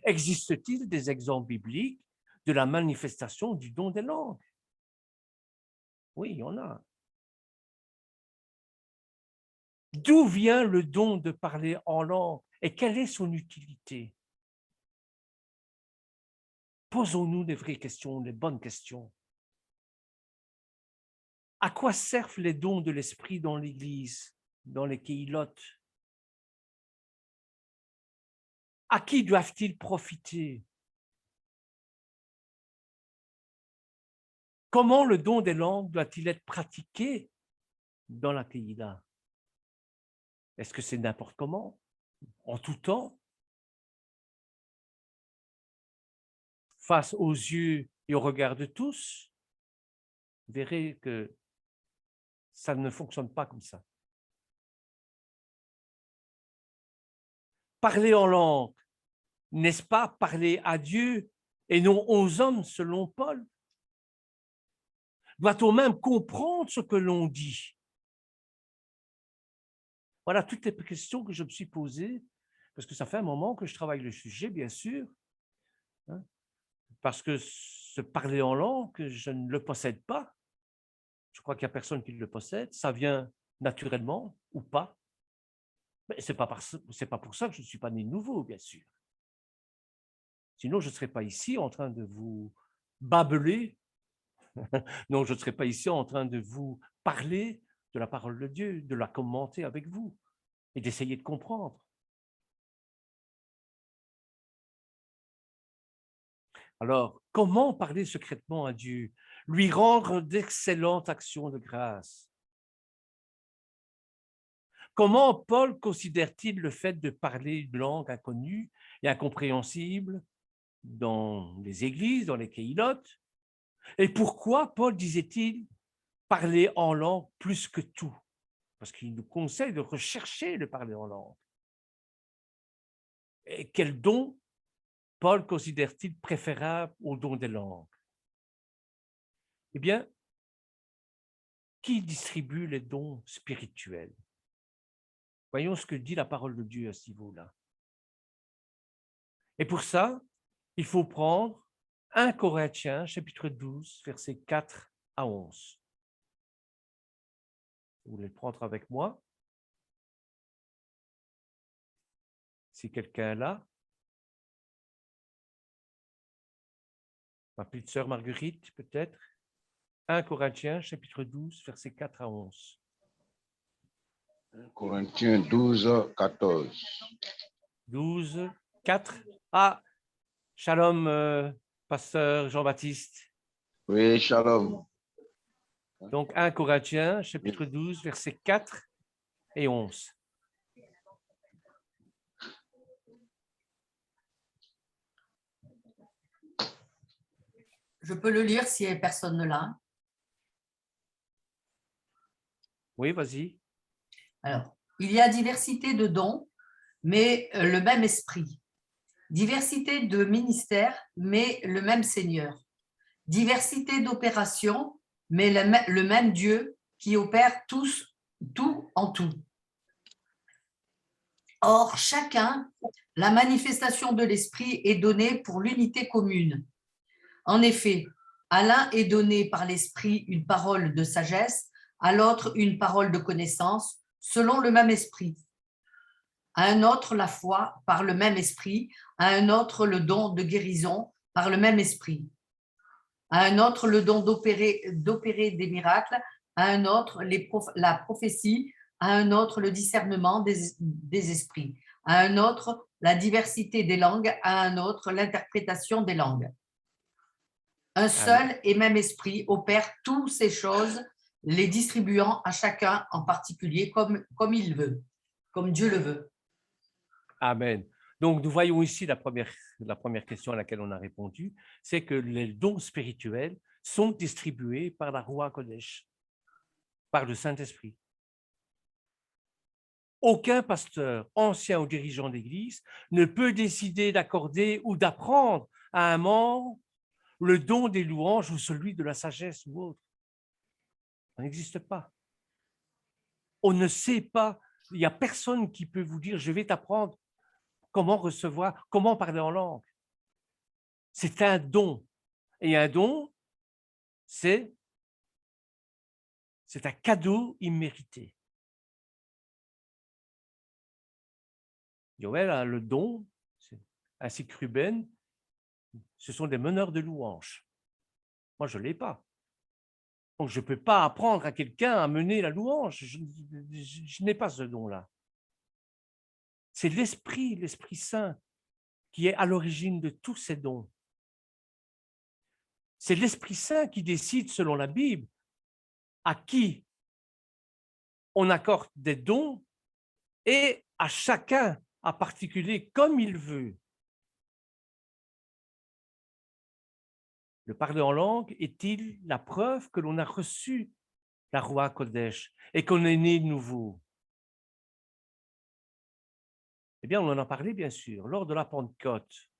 Existe-t-il des exemples bibliques de la manifestation du don des langues? Oui, il y en a. D'où vient le don de parler en langue et quelle est son utilité? Posons-nous des vraies questions, des bonnes questions. À quoi servent les dons de l'Esprit dans l'Église, dans les Kehilot? À qui doivent-ils profiter? Comment le don des langues doit-il être pratiqué dans la Kehila? Est-ce que c'est n'importe comment, en tout temps, face aux yeux et au regard de tous? Vous verrez que ça ne fonctionne pas comme ça. Parler en langue, n'est-ce pas parler à Dieu et non aux hommes, selon Paul? Doit-on même comprendre ce que l'on dit? Voilà toutes les questions que je me suis posées, parce que ça fait un moment que je travaille le sujet, bien sûr, hein, parce que ce parler en langue, je ne le possède pas. Je crois qu'il n'y a personne qui le possède. Ça vient naturellement ou pas. Mais ce n'est pas pour ça que je ne suis pas né de nouveau, bien sûr. Sinon, je ne serais pas ici en train de vous babeler. Non, je ne serais pas ici en train de vous parler de la parole de Dieu, de la commenter avec vous et d'essayer de comprendre. Alors, comment parler secrètement à Dieu? Lui rendre d'excellentes actions de grâce. Comment Paul considère-t-il le fait de parler une langue inconnue et incompréhensible dans les églises, dans les Kehilot? Et pourquoi Paul disait-il parler en langue plus que tout? Parce qu'il nous conseille de rechercher le parler en langue. Et quel don Paul considère-t-il préférable au don des langues? Eh bien, qui distribue les dons spirituels? Voyons ce que dit la parole de Dieu à ce niveau-là. Et pour ça, il faut prendre 1 Corinthiens, chapitre 12, versets 4 à 11. Vous voulez le prendre avec moi? Si quelqu'un est là. Ma petite sœur Marguerite, peut-être. 1 Corinthiens, chapitre 12, versets 4 à 11. 1 Corinthiens 12, 14. 12, 4. Ah, shalom, pasteur Jean-Baptiste. Oui, shalom. Donc, 1 Corinthiens, chapitre 12, versets 4 et 11. Je peux le lire si personne ne l'a. Oui, vas-y. Alors, il y a diversité de dons, mais le même esprit. Diversité de ministères, mais le même Seigneur. Diversité d'opérations, mais le même Dieu qui opère tout en tout. Or, chacun, la manifestation de l'esprit est donnée pour l'unité commune. En effet, à l'un est donné par l'esprit une parole de sagesse, à l'autre une parole de connaissance, selon le même esprit. À un autre la foi par le même esprit, à un autre le don de guérison par le même esprit, à un autre le don d'opérer des miracles, à un autre la prophétie, à un autre le discernement des esprits, à un autre la diversité des langues, à un autre l'interprétation des langues. Un seul et même esprit opère toutes ces choses, les distribuant à chacun en particulier comme il veut, comme Dieu le veut. Amen. Donc, nous voyons ici la première question à laquelle on a répondu, c'est que les dons spirituels sont distribués par la Roi Kodesh, par le Saint-Esprit. Aucun pasteur, ancien ou dirigeant d'église, ne peut décider d'accorder ou d'apprendre à un membre le don des louanges ou celui de la sagesse ou autre. Ça n'existe pas. On ne sait pas, il n'y a personne qui peut vous dire « je vais t'apprendre comment recevoir, comment parler en langue ». C'est un don. Et un don, c'est un cadeau immérité. Yoel a le don, ainsi que Ruben, ce sont des meneurs de louanges. Moi, je ne l'ai pas. Donc, je ne peux pas apprendre à quelqu'un à mener la louange. Je n'ai pas ce don-là. C'est l'Esprit Saint, qui est à l'origine de tous ces dons. C'est l'Esprit Saint qui décide, selon la Bible, à qui on accorde des dons et à chacun en particulier comme il veut. Le parler en langue est-il la preuve que l'on a reçu la Roi Kodesh et qu'on est né de nouveau? Eh bien, on en a parlé, bien sûr, lors de la Pentecôte.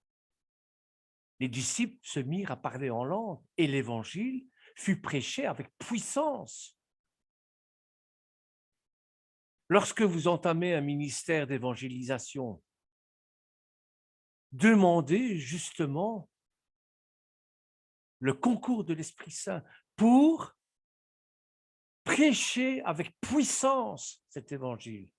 Les disciples se mirent à parler en langue et l'Évangile fut prêché avec puissance. Lorsque vous entamez un ministère d'évangélisation, demandez justement le concours de l'Esprit Saint pour prêcher avec puissance cet évangile.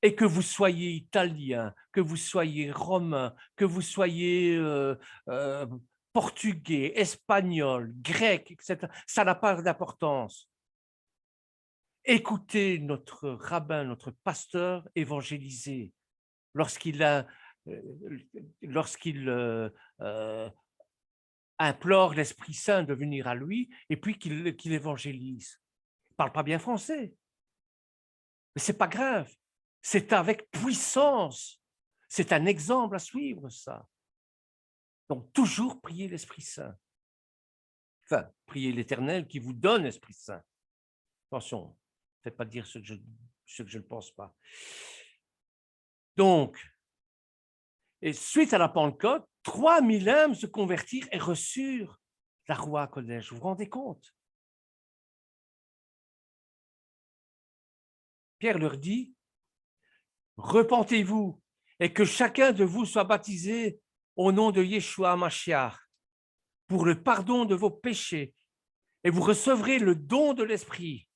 Et que vous soyez italien, que vous soyez romain, que vous soyez portugais, espagnol, grec, etc., ça n'a pas d'importance. Écoutez notre rabbin, notre pasteur évangéliser lorsqu'il implore l'Esprit Saint de venir à lui et puis qu'il évangélise. Il ne parle pas bien français, mais ce n'est pas grave. C'est avec puissance. C'est un exemple à suivre, ça. Donc, toujours prier l'Esprit Saint. Enfin, prier l'Éternel qui vous donne l'Esprit Saint. Attention, ne faites pas dire ce que je ne pense pas. Donc, et suite à la Pentecôte, 3000 âmes se convertirent et reçurent la Roi Kodesh. Vous vous rendez compte? Pierre leur dit, repentez-vous et que chacun de vous soit baptisé au nom de Yeshua Mashiach pour le pardon de vos péchés et vous recevrez le don de l'Esprit.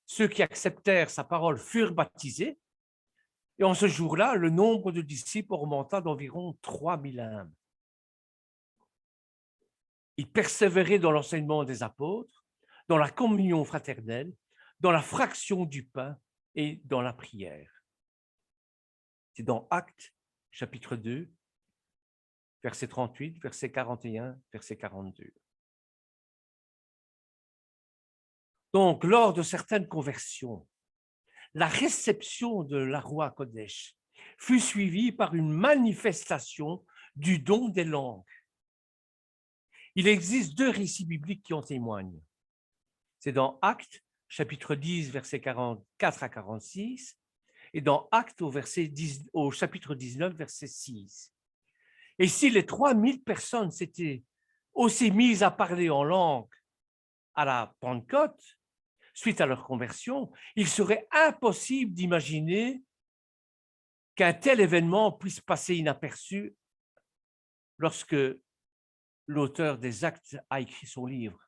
Ceux qui acceptèrent sa parole furent baptisés et en ce jour-là, le nombre de disciples augmenta d'environ 3000 âmes. Ils persévéraient dans l'enseignement des apôtres, dans la communion fraternelle, dans la fraction du pain et dans la prière. C'est dans Actes, chapitre 2, verset 38, verset 41, verset 42. Donc, lors de certaines conversions, la réception de la Roi Kodesh fut suivie par une manifestation du don des langues. Il existe 2 récits bibliques qui en témoignent. C'est dans Actes, chapitre 10, versets 44 à 46, et dans Actes au chapitre 19, verset 6. Et si les 3000 personnes s'étaient aussi mises à parler en langue à la Pentecôte, suite à leur conversion, il serait impossible d'imaginer qu'un tel événement puisse passer inaperçu lorsque l'auteur des Actes a écrit son livre.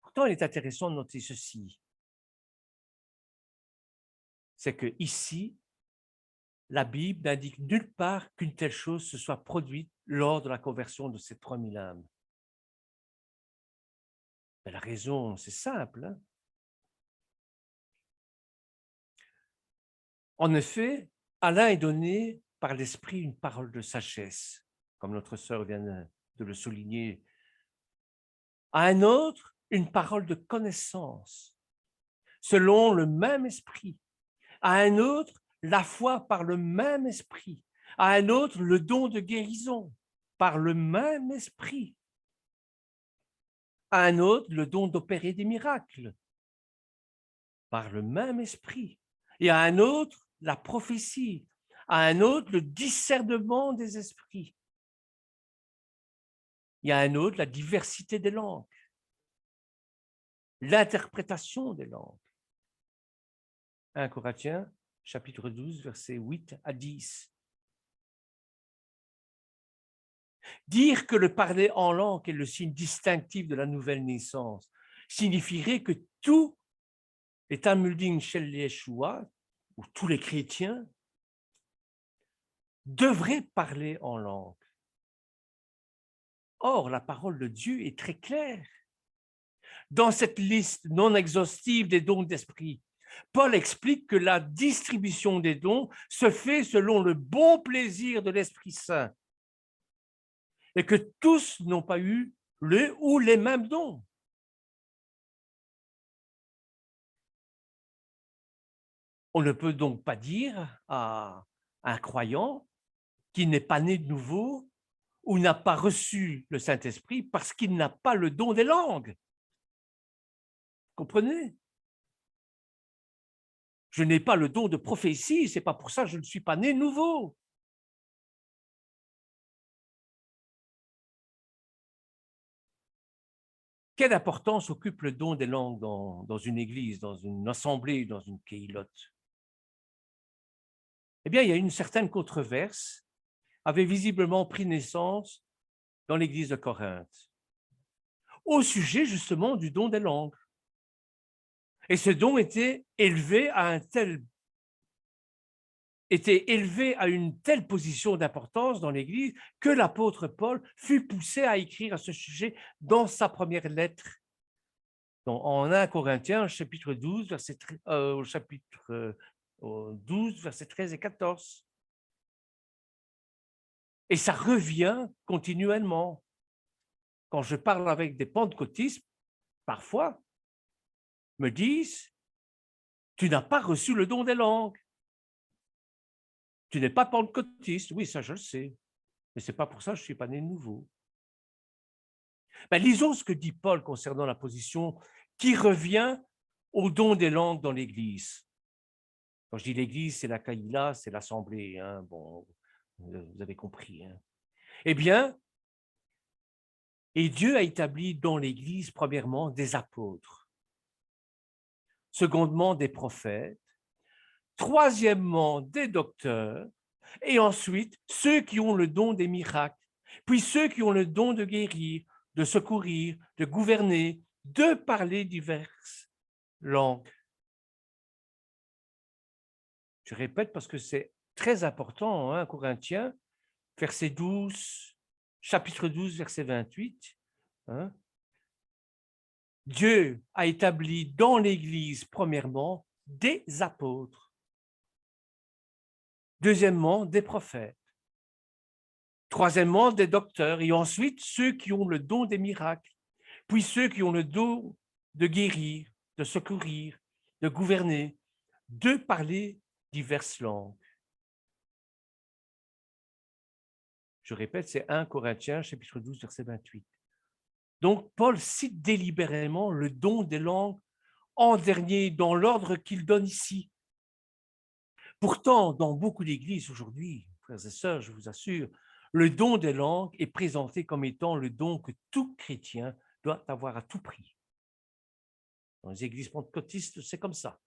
Pourtant, il est intéressant de noter ceci. C'est que ici, la Bible n'indique nulle part qu'une telle chose se soit produite lors de la conversion de ces 3000 âmes. Mais la raison, c'est simple. Hein? En effet, à l'un est donné par l'Esprit une parole de sagesse, comme notre sœur vient de le souligner À un autre, une parole de connaissance, selon le même esprit. À un autre, la foi par le même esprit. À un autre, le don de guérison par le même esprit. À un autre, le don d'opérer des miracles par le même esprit. Et à un autre, la prophétie. À un autre, le discernement des esprits. Il y a un autre, la diversité des langues, l'interprétation des langues. 1 Corinthiens, chapitre 12, versets 8 à 10. Dire que le parler en langue est le signe distinctif de la nouvelle naissance signifierait que tout les Talmudim Shel Yeshua, ou tous les chrétiens, devraient parler en langue. Or, la parole de Dieu est très claire. Dans cette liste non exhaustive des dons d'esprit, Paul explique que la distribution des dons se fait selon le bon plaisir de l'Esprit Saint et que tous n'ont pas eu le ou les mêmes dons. On ne peut donc pas dire à un croyant qui n'est pas né de nouveau ou n'a pas reçu le Saint-Esprit parce qu'il n'a pas le don des langues. Comprenez? Je n'ai pas le don de prophétie, c'est pas pour ça que je ne suis pas né nouveau. Quelle importance occupe le don des langues dans une église, dans une assemblée, dans une kéhilote? Eh bien, il y a une certaine controverse avait visiblement pris naissance dans l'église de Corinthe, au sujet justement du don des langues. Et ce don était élevé à une telle position d'importance dans l'Église que l'apôtre Paul fut poussé à écrire à ce sujet dans sa première lettre. En 1 Corinthiens, chapitre 12, verset 12, versets 13 et 14. Et ça revient continuellement. Quand je parle avec des pentecôtistes, parfois, me disent, tu n'as pas reçu le don des langues. Tu n'es pas pentecôtiste. Oui, ça je le sais. Mais ce n'est pas pour ça que je ne suis pas né de nouveau. Ben, lisons ce que dit Paul concernant la position qui revient au don des langues dans l'Église. Quand je dis l'Église, c'est la Kaïla, c'est l'Assemblée. Hein. Bon, vous avez compris. Hein. Eh bien, et Dieu a établi dans l'Église, premièrement, des apôtres. Secondement, des prophètes. Troisièmement, des docteurs. Et ensuite, ceux qui ont le don des miracles. Puis ceux qui ont le don de guérir, de secourir, de gouverner, de parler diverses langues. Je répète parce que c'est très important, hein, Corinthiens, verset 12, chapitre 12, verset 28. Hein. Dieu a établi dans l'Église, premièrement, des apôtres. Deuxièmement, des prophètes. Troisièmement, des docteurs. Et ensuite, ceux qui ont le don des miracles. Puis ceux qui ont le don de guérir, de secourir, de gouverner, de parler diverses langues. Je répète, c'est 1 Corinthiens, chapitre 12, verset 28. Donc, Paul cite délibérément le don des langues en dernier, dans l'ordre qu'il donne ici. Pourtant, dans beaucoup d'églises aujourd'hui, frères et sœurs, je vous assure, le don des langues est présenté comme étant le don que tout chrétien doit avoir à tout prix. Dans les églises pentecôtistes, c'est comme ça.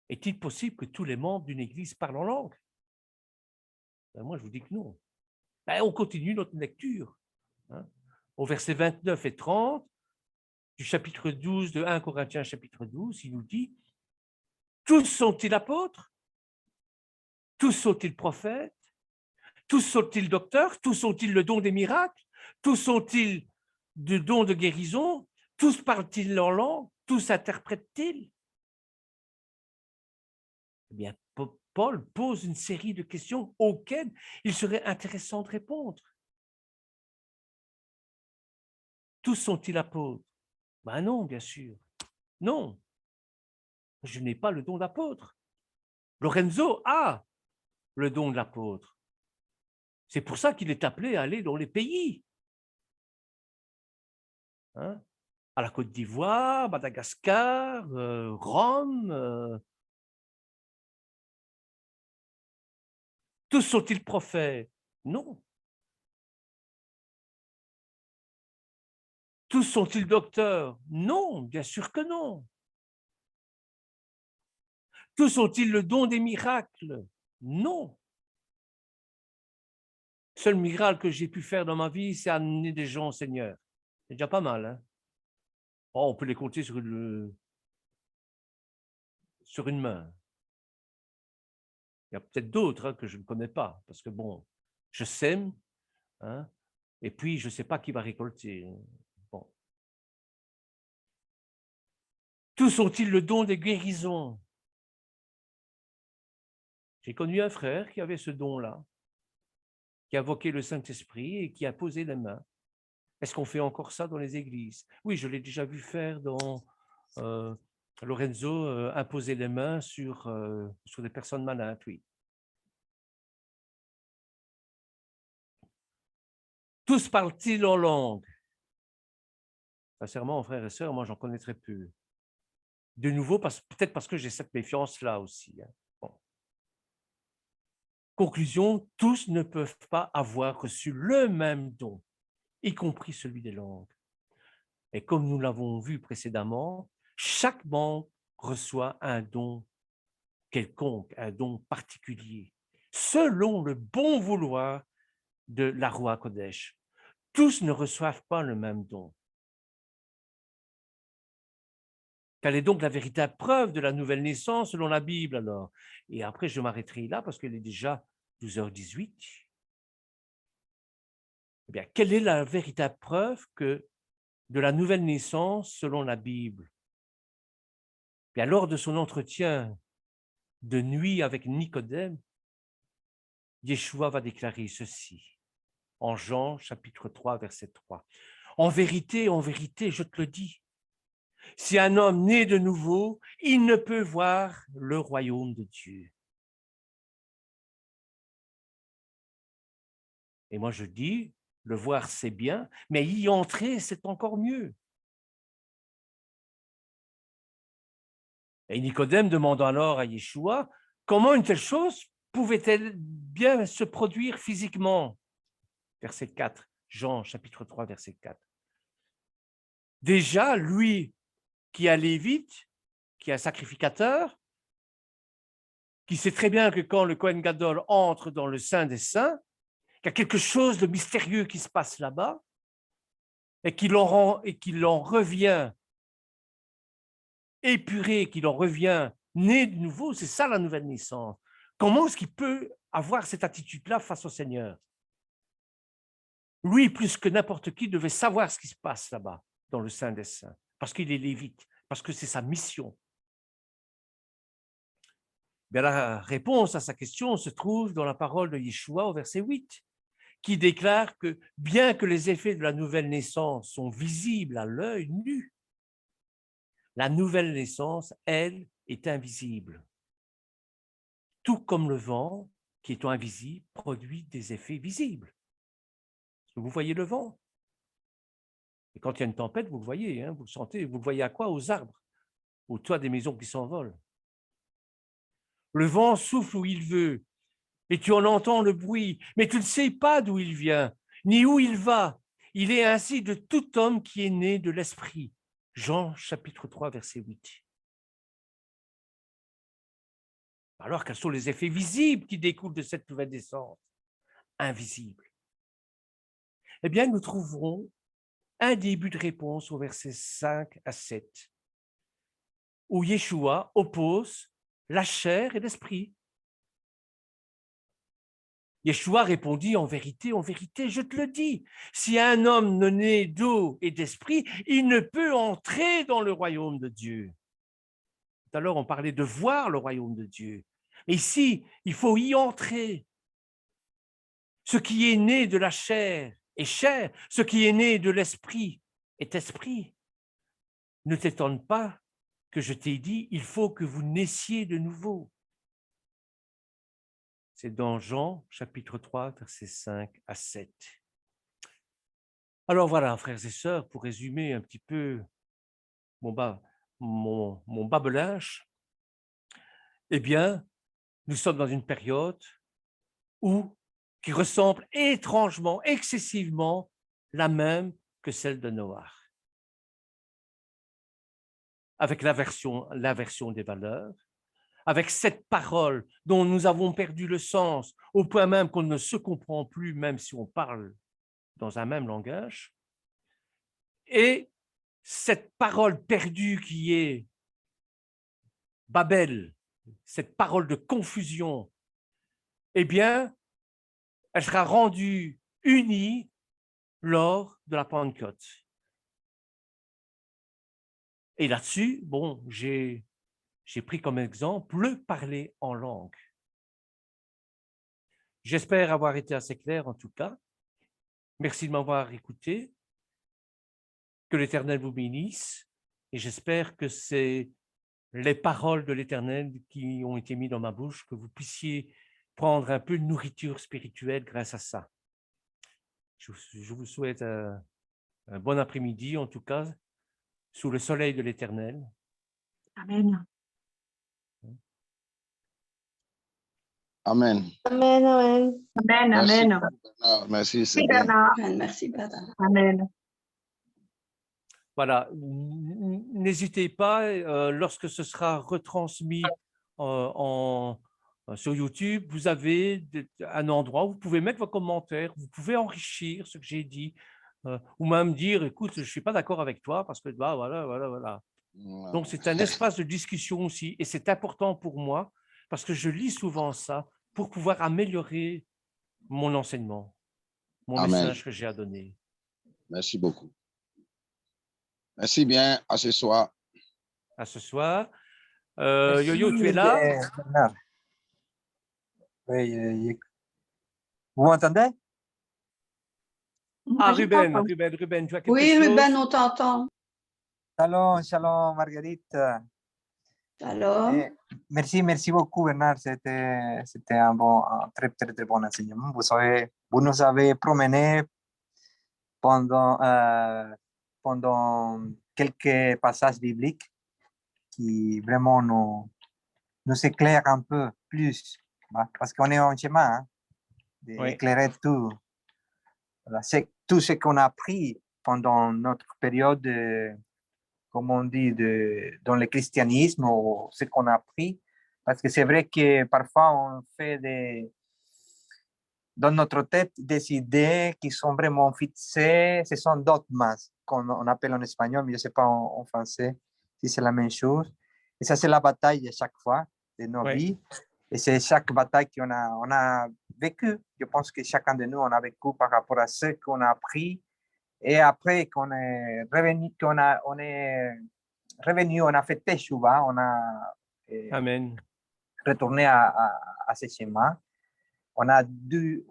Est-il possible que tous les membres d'une église parlent en langue? Ben moi, je vous dis que non. Ben, on continue notre lecture. Hein. Au verset 29 et 30 du chapitre 12 de 1 Corinthiens, chapitre 12, il nous dit « Tous sont-ils apôtres? Tous sont-ils prophètes? Tous sont-ils docteurs? Tous sont-ils le don des miracles? Tous sont-ils le don de guérison? Tous parlent-ils en langue? Tous interprètent-ils » Eh bien, Paul pose une série de questions auxquelles il serait intéressant de répondre. Tous sont-ils apôtres? Ben non, bien sûr. Non. Je n'ai pas le don d'apôtre. Lorenzo a le don de l'apôtre. C'est pour ça qu'il est appelé à aller dans les pays. Hein? À la Côte d'Ivoire, Madagascar, Rome. Tous sont-ils prophètes? Non. Tous sont-ils docteurs? Non, bien sûr que non. Tous ont-ils le don des miracles? Non. Le seul miracle que j'ai pu faire dans ma vie, c'est amener des gens au Seigneur. C'est déjà pas mal. Hein? Oh, on peut les compter sur une main. Il y a peut-être d'autres que je ne connais pas, parce que bon, je sème, hein, et puis je ne sais pas qui va récolter. Bon. Tous ont-ils le don des guérisons? J'ai connu un frère qui avait ce don-là, qui a invoqué le Saint-Esprit et qui a posé les mains. Est-ce qu'on fait encore ça dans les églises? Oui, je l'ai déjà vu faire dans Lorenzo, imposer les mains sur des personnes malades, oui. Tous parlent-ils en langue? Sincèrement, frères et sœurs, moi, j'en connais très peu. De nouveau, peut-être parce que j'ai cette méfiance-là aussi. Hein. Bon. Conclusion, tous ne peuvent pas avoir reçu le même don, y compris celui des langues. Et comme nous l'avons vu précédemment, chaque membre reçoit un don quelconque, un don particulier, selon le bon vouloir de la Roi Kodesh. Tous ne reçoivent pas le même don. Quelle est donc la véritable preuve de la nouvelle naissance selon la Bible alors? Et après, je m'arrêterai là parce qu'il est déjà 12h18. Eh bien, quelle est la véritable preuve de la nouvelle naissance selon la Bible? Eh bien, lors de son entretien de nuit avec Nicodème, Yeshua va déclarer ceci, en Jean chapitre 3, verset 3. En vérité, je te le dis, si un homme naît de nouveau, il ne peut voir le royaume de Dieu. Et moi je dis, le voir c'est bien, mais y entrer c'est encore mieux. Et Nicodème demande alors à Yeshua, comment une telle chose pouvait-elle bien se produire physiquement? Verset 4, Jean chapitre 3, verset 4. Déjà, lui qui est lévite, qui est un sacrificateur, qui sait très bien que quand le Kohen Gadol entre dans le Saint des Saints, qu'il y a quelque chose de mystérieux qui se passe là-bas, et qu'il en revient épuré, qu'il en revient né de nouveau, c'est ça la nouvelle naissance. Comment est-ce qu'il peut avoir cette attitude-là face au Seigneur? Lui, plus que n'importe qui, devait savoir ce qui se passe là-bas, dans le Saint des Saints, parce qu'il est lévite, parce que c'est sa mission. Bien, la réponse à sa question se trouve dans la parole de Yeshua au verset 8, qui déclare que bien que les effets de la nouvelle naissance sont visibles à l'œil nu, la nouvelle naissance, elle, est invisible. Tout comme le vent, qui étant invisible, produit des effets visibles. Vous voyez le vent. Et quand il y a une tempête, vous le voyez, hein, vous le sentez. Vous le voyez à quoi? Aux arbres, au toit des maisons qui s'envolent. Le vent souffle où il veut, et tu en entends le bruit, mais tu ne sais pas d'où il vient, ni où il va. Il est ainsi de tout homme qui est né de l'Esprit. Jean chapitre 3, verset 8. Alors, quels sont les effets visibles qui découlent de cette nouvelle naissance? Invisibles. Eh bien, nous trouverons un début de réponse au verset 5 à 7, où Yeshua oppose la chair et l'esprit. Yeshua répondit, en vérité, je te le dis, si un homme ne naît d'eau et d'esprit, il ne peut entrer dans le royaume de Dieu. Tout à l'heure, on parlait de voir le royaume de Dieu. Mais ici, il faut y entrer. Ce qui est né de la chair est chair, ce qui est né de l'esprit est esprit. Ne t'étonne pas que je t'ai dit, il faut que vous naissiez de nouveau. C'est dans Jean, chapitre 3, versets 5 à 7. Alors voilà, frères et sœurs, pour résumer un petit peu mon babelage, eh bien, nous sommes dans une période qui ressemble étrangement, excessivement, la même que celle de Noach. Avec l'inversion des valeurs, avec cette parole dont nous avons perdu le sens, au point même qu'on ne se comprend plus, même si on parle dans un même langage, et cette parole perdue qui est Babel, cette parole de confusion, eh bien, elle sera rendue unie lors de la Pentecôte. Et là-dessus, bon, j'ai pris comme exemple le parler en langue. J'espère avoir été assez clair en tout cas. Merci de m'avoir écouté. Que l'Éternel vous bénisse. Et j'espère que c'est les paroles de l'Éternel qui ont été mises dans ma bouche, que vous puissiez prendre un peu de nourriture spirituelle grâce à ça. Je vous souhaite un bon après-midi, en tout cas, sous le soleil de l'Éternel. Amen. Amen. Amen, amen. Amen, Merci, amen. Bernard. Merci, c'est Merci, bien. Bernard. Amen. Merci, Bernard. Amen. Voilà, n'hésitez pas, lorsque ce sera retransmis sur YouTube, vous avez un endroit où vous pouvez mettre vos commentaires, vous pouvez enrichir ce que j'ai dit, ou même dire, écoute, je ne suis pas d'accord avec toi, parce que bah, voilà. Donc, c'est un espace de discussion aussi, et c'est important pour moi, parce que je lis souvent ça, pour pouvoir améliorer mon enseignement, mon Amen. message que j'ai à donner. Merci beaucoup. Merci bien. À ce soir. À ce soir. Merci, Yo-Yo, tu es là? Bernard. Oui, vous m'entendez? Ah, Moi, je Ruben, t'entends. Ruben, tu as quelque Oui, chose? Ruben, on t'entend. Shalom, shalom, Marguerite. Alors, Merci beaucoup, Bernard. C'était un très, très, très bon enseignement. Vous nous avez promené pendant quelques passages bibliques qui vraiment nous éclairent un peu plus, parce qu'on est en chemin d'éclairer tout. Voilà, c'est tout ce qu'on a appris pendant notre période, comme on dit, dans le christianisme, ou ce qu'on a appris. Parce que c'est vrai que parfois on fait dans notre tête des idées qui sont vraiment fixées, ce sont dogmes, qu'on appelle en espagnol, mais je ne sais pas en français si c'est la même chose. Et ça, c'est la bataille à chaque fois de nos vies. Et c'est chaque bataille qu'on a vécu. Je pense que chacun de nous, on a vécu par rapport à ce qu'on a appris. Et après qu'on est revenu, on a fait Teshuvah, on a Amen. retourné à ce schéma. On a dû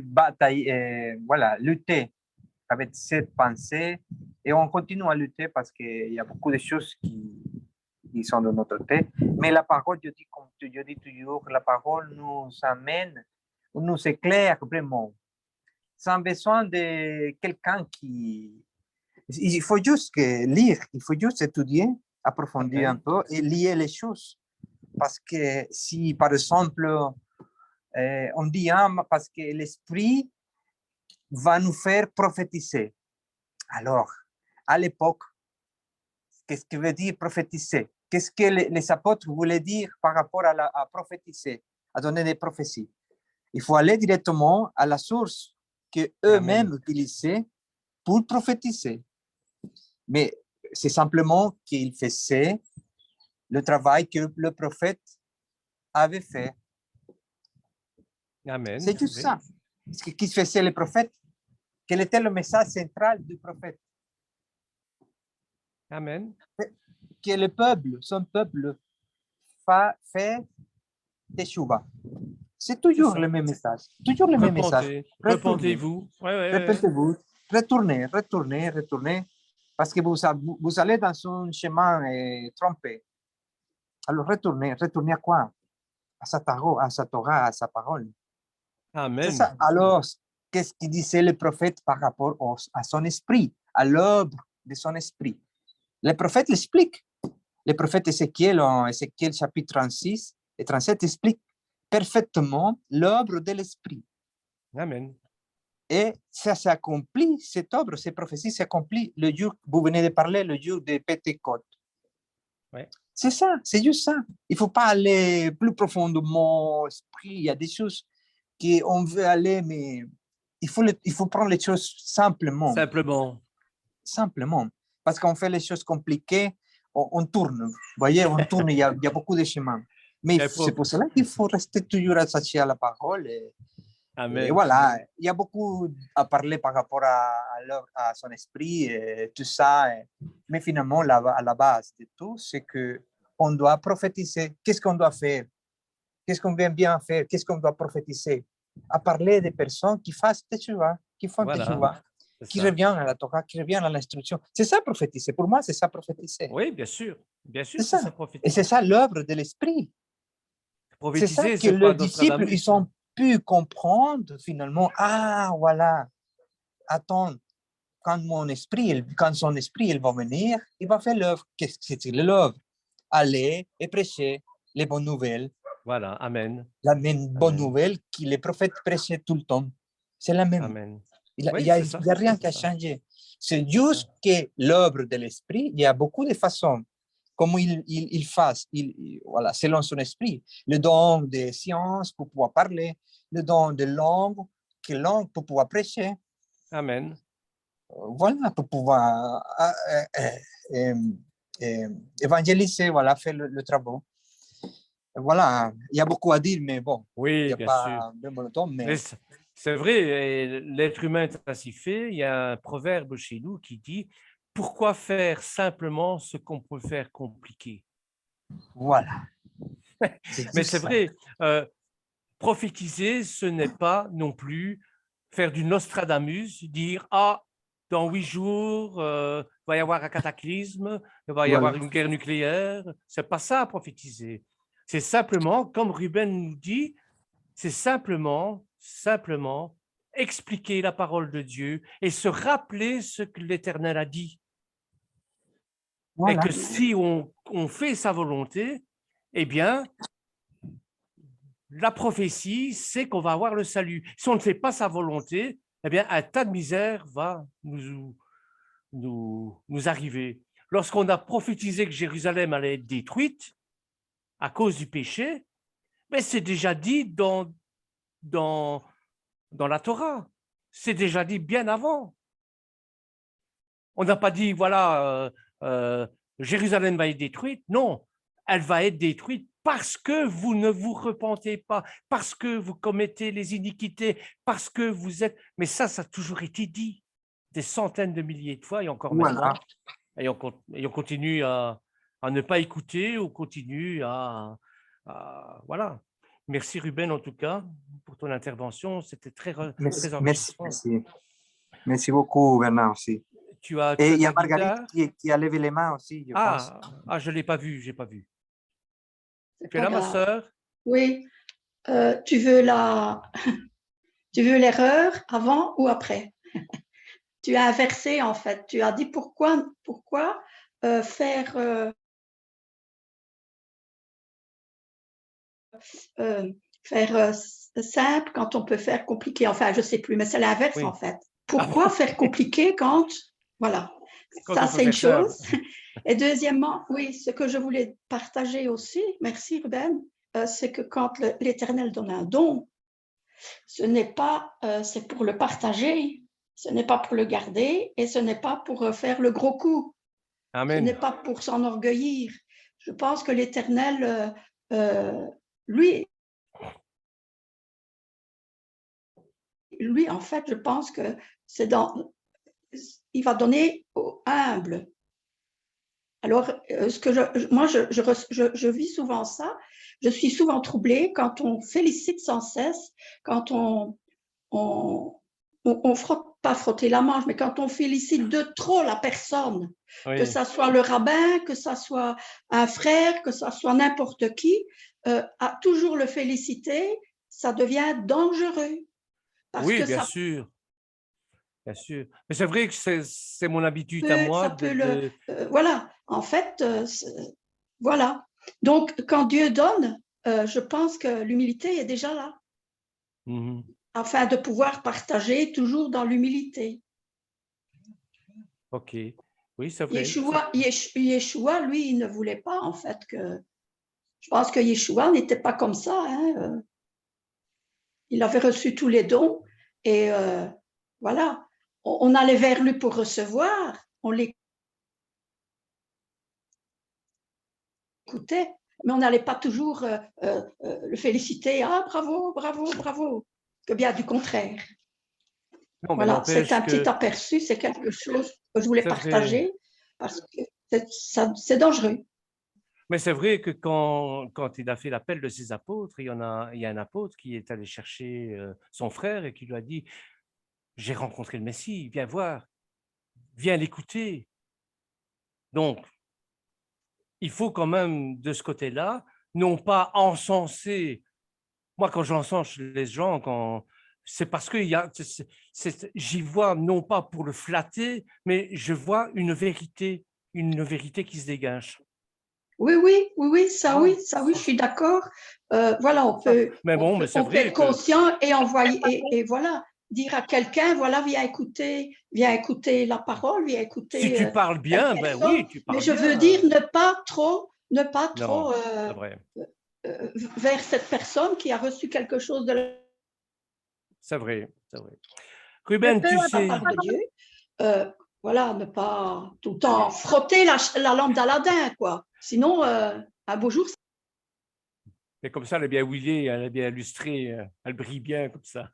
batailler, lutter avec cette pensée, et on continue à lutter parce qu'il y a beaucoup de choses qui sont de notre tête. Mais la parole, je dis toujours, la parole nous amène, nous éclaire vraiment, sans besoin de quelqu'un qui... Il faut juste lire, il faut juste étudier, approfondir un peu et lier les choses. Parce que si, par exemple, on dit parce que l'esprit va nous faire prophétiser. Alors, à l'époque, qu'est-ce que veut dire prophétiser? Qu'est-ce que les apôtres voulaient dire par rapport à prophétiser, à donner des prophéties? Il faut aller directement à la source qu'eux-mêmes utilisaient pour prophétiser. Mais c'est simplement qu'ils faisaient le travail que le prophète avait fait. Amen. C'est juste ça. Ce qui faisait le prophète. Quel était le message central du prophète? Amen. Que le peuple, son peuple, fait Teshuvah. C'est toujours le même message. Toujours le même message. Repentez-vous. Répétez-vous. Retournez. parce que vous allez dans un chemin trompé. Alors retournez à quoi? À sa Torah, à sa parole. C'est Amen. ça. Alors, qu'est-ce qu'il disait le prophète par rapport à son esprit, à l'œuvre de son esprit? Le prophète l'explique. Le prophète Ézéchiel, en Ézéchiel chapitre 36 et 37, explique parfaitement l'œuvre de l'esprit. Amen. Et ça s'accomplit, cette œuvre, cette prophétie s'accomplit le jour, vous venez de parler, le jour de Pentecôte. Ouais. C'est ça, c'est juste ça. Il ne faut pas aller plus profondément au esprit. Il y a des choses qu'on veut aller, mais il faut prendre les choses simplement. Simplement. Parce qu'on fait les choses compliquées, on tourne. Vous voyez, on tourne, il y a beaucoup de chemins. Mais c'est pour cela qu'il faut rester toujours attaché à la parole. Et Amen. voilà, il y a beaucoup à parler par rapport à son esprit et tout ça. Mais finalement, à la base de tout, c'est qu'on doit prophétiser. Qu'est-ce qu'on doit faire? Qu'est-ce qu'on vient bien faire? Qu'est-ce qu'on doit prophétiser? À parler des personnes qui fassent teshuva, qui font teshuva, qui reviennent à la Torah, qui reviennent à l'instruction. C'est ça prophétiser. Pour moi, c'est ça prophétiser. Oui, bien sûr. Bien sûr, c'est ça prophétiser. Et c'est ça l'œuvre de l'esprit. C'est ça que les disciples, ils ont pu comprendre finalement. Ah, voilà. Attends, quand son esprit, il va venir, il va faire l'œuvre. Qu'est-ce que c'est l'œuvre? Aller et prêcher les bonnes nouvelles. Voilà, amen. La même bonne nouvelle que les prophètes prêchaient tout le temps. C'est la même. Amen. Il n'y a rien qui a changé. C'est juste que l'œuvre de l'esprit, il y a beaucoup de façons. Comment il fasse, voilà, selon son esprit. Le don de science pour pouvoir parler, le don de langue pour pouvoir prêcher. Amen. Voilà, pour pouvoir évangéliser, voilà, faire le travail. Voilà, il y a beaucoup à dire, mais bon, oui, il n'y a bien pas sûr. de monotone. Mais c'est vrai, l'être humain est ainsi fait. Il y a un proverbe chez nous qui dit « Pourquoi faire simplement ce qu'on peut faire compliqué ?» Voilà. Mais c'est vrai, prophétiser, ce n'est pas non plus faire du Nostradamus, dire « Ah, dans 8 jours, il va y avoir un cataclysme, il va y avoir une guerre nucléaire. » C'est pas ça, prophétiser. C'est simplement, comme Ruben nous dit, c'est simplement expliquer la parole de Dieu et se rappeler ce que l'Éternel a dit. Voilà. Et que si on fait sa volonté, eh bien, la prophétie, c'est qu'on va avoir le salut. Si on ne fait pas sa volonté, eh bien, un tas de misère va nous arriver. Lorsqu'on a prophétisé que Jérusalem allait être détruite à cause du péché, mais c'est déjà dit dans la Torah. C'est déjà dit bien avant. On n'a pas dit, voilà, Jérusalem va être détruite. Non, elle va être détruite parce que vous ne vous repentez pas, parce que vous commettez les iniquités, parce que vous êtes… Mais ça a toujours été dit des centaines de milliers de fois, et encore maintenant. Et on continue à ne pas écouter, on continue à voilà. Merci Ruben, en tout cas, pour ton intervention. C'était très enrichissant. Merci beaucoup, Bernard, aussi. Et il y a Marguerite qui a levé les mains aussi, je pense. Je ne l'ai pas vu, je n'ai pas vu. Tu es là, ma sœur? Oui. Tu veux l'erreur avant ou après? Tu as inversé, en fait. Tu as dit pourquoi faire simple quand on peut faire compliqué. Enfin, je ne sais plus, mais c'est l'inverse, en fait. Pourquoi faire compliqué quand… Voilà. Ça, c'est une chose. Et deuxièmement, oui, ce que je voulais partager aussi, merci Ruben, c'est que quand l'Éternel donne un don, ce n'est pas, c'est pour le partager, ce n'est pas pour le garder et ce n'est pas pour faire le gros coup. Amen. Ce n'est pas pour s'enorgueillir. Je pense que l'Éternel, lui, en fait, je pense que il va donner aux humbles. Alors, moi, je vis souvent ça. Je suis souvent troublée quand on félicite sans cesse, quand on frotte pas frotter la manche, mais quand on félicite de trop la personne, que Oui, ça soit le rabbin, que ça soit un frère, que ça soit n'importe qui, à toujours le féliciter, ça devient dangereux. Parce oui, que bien ça sûr, bien sûr. Mais c'est vrai que c'est mon habitude à peut, moi ça peut voilà, en fait, voilà. Donc, quand Dieu donne, je pense que l'humilité est déjà là, Mhm. afin de pouvoir partager toujours dans l'humilité. OK. Oui, c'est vrai. Yeshua, lui, il ne voulait pas, en fait, que... Je pense que Yeshua n'était pas comme ça. Hein. Il avait reçu tous les dons et voilà. On allait vers lui pour recevoir, on l'écoutait, mais on n'allait pas toujours le féliciter. Ah, bravo, bravo, bravo. Que bien du contraire. Non, mais Voilà, c'est n'empêche un petit que aperçu, c'est quelque chose que je voulais c'est vrai. partager parce que c'est dangereux. Mais c'est vrai que quand il a fait l'appel de ses apôtres, il y a un apôtre qui est allé chercher son frère et qui lui a dit, j'ai rencontré le Messie, viens voir, viens l'écouter. Donc, il faut quand même, de ce côté-là, non pas encenser. Moi, quand j'encense les gens, c'est parce que j'y vois non pas pour le flatter, mais je vois une vérité qui se dégage. Oui, ça oui, je suis d'accord. Voilà, Mais bon, mais c'est on peut vrai être que conscient et envoyer, et voilà, dire à quelqu'un, voilà, viens écouter la parole, viens si écouter tu parles telle bien, ben personne. oui, tu Mais parles je veux bien. dire, ne pas trop Non, c'est vrai, vers cette personne qui a reçu quelque chose de c'est vrai, c'est vrai. Je Ruben, peux tu la sais, part de Dieu. Voilà, ne pas tout le temps frotter la lampe d'Aladin, quoi. Sinon, un beau jour, mais comme ça, elle est bien huilée, elle est bien illustrée, elle brille bien comme ça.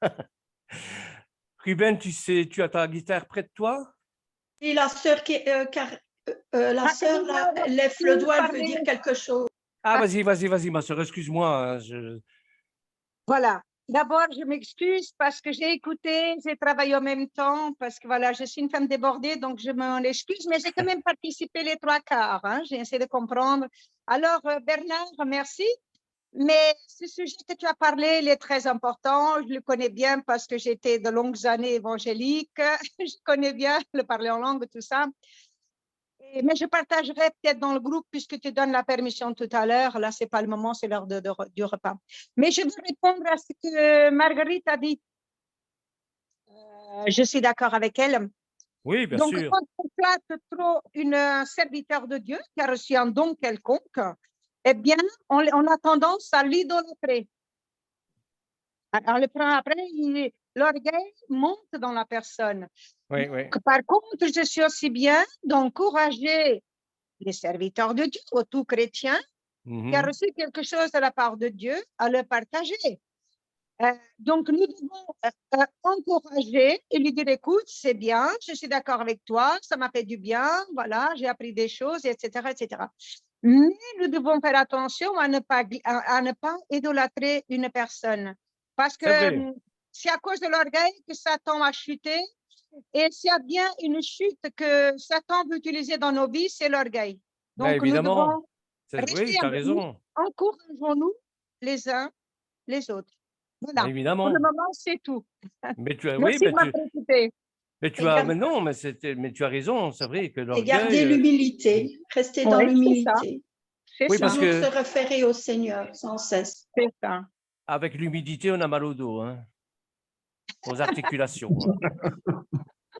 Ruben, tu sais, tu as ta guitare près de toi? et la sœur la sœur là, elle lève le doigt, elle veut dire quelque chose. Ah, vas-y, ma soeur, excuse-moi. Voilà. D'abord, je m'excuse parce que j'ai écouté, j'ai travaillé en même temps, parce que voilà, je suis une femme débordée, donc je m'en excuse, mais j'ai quand même participé les trois quarts. Hein, j'ai essayé de comprendre. Alors, Bernard, merci. Mais ce sujet que tu as parlé, il est très important. Je le connais bien parce que j'étais de longues années évangélique. Je connais bien le parler en langue, tout ça. Mais je partagerai peut-être dans le groupe puisque tu donnes la permission tout à l'heure. Là, ce n'est pas le moment, c'est l'heure du repas. Mais je veux répondre à ce que Marguerite a dit. Je suis d'accord avec elle. Oui, bien Donc, sûr. quand on flatte trop un serviteur de Dieu qui a reçu un don quelconque, eh bien, on a tendance à l'idolâtrer. On le prend après, l'orgueil monte dans la personne. Oui. Donc, par contre, je suis aussi bien d'encourager les serviteurs de Dieu, ou tout chrétien qui a Mhm. reçu quelque chose de la part de Dieu, à le partager. Donc, nous devons encourager et lui dire, écoute, c'est bien, je suis d'accord avec toi, ça m'a fait du bien, voilà, j'ai appris des choses, etc., etc. Mais nous devons faire attention à ne pas idolâtrer une personne. Parce C'est que vrai. c'est à cause de l'orgueil que Satan a chuté. Et s'il y a bien une chute que Satan veut utiliser dans nos vies, c'est l'orgueil. Ben, Donc, nous évidemment. devons Oui, rester tu as avec nous, raison. encourageons-nous les uns les autres. Ben, Voilà. Pour le évidemment. moment, c'est tout. Mais tu as, oui, Merci de m'avoir écouté. mais non, mais tu as raison. C'est vrai que Et garder l'orgueil. l'humilité, rester dans Oui, c'est ça. l'humilité. C'est Oui, ça. parce Toujours se que référer au Seigneur sans cesse. C'est ça. avec l'humidité, on a mal au dos, hein, aux articulations. Hein.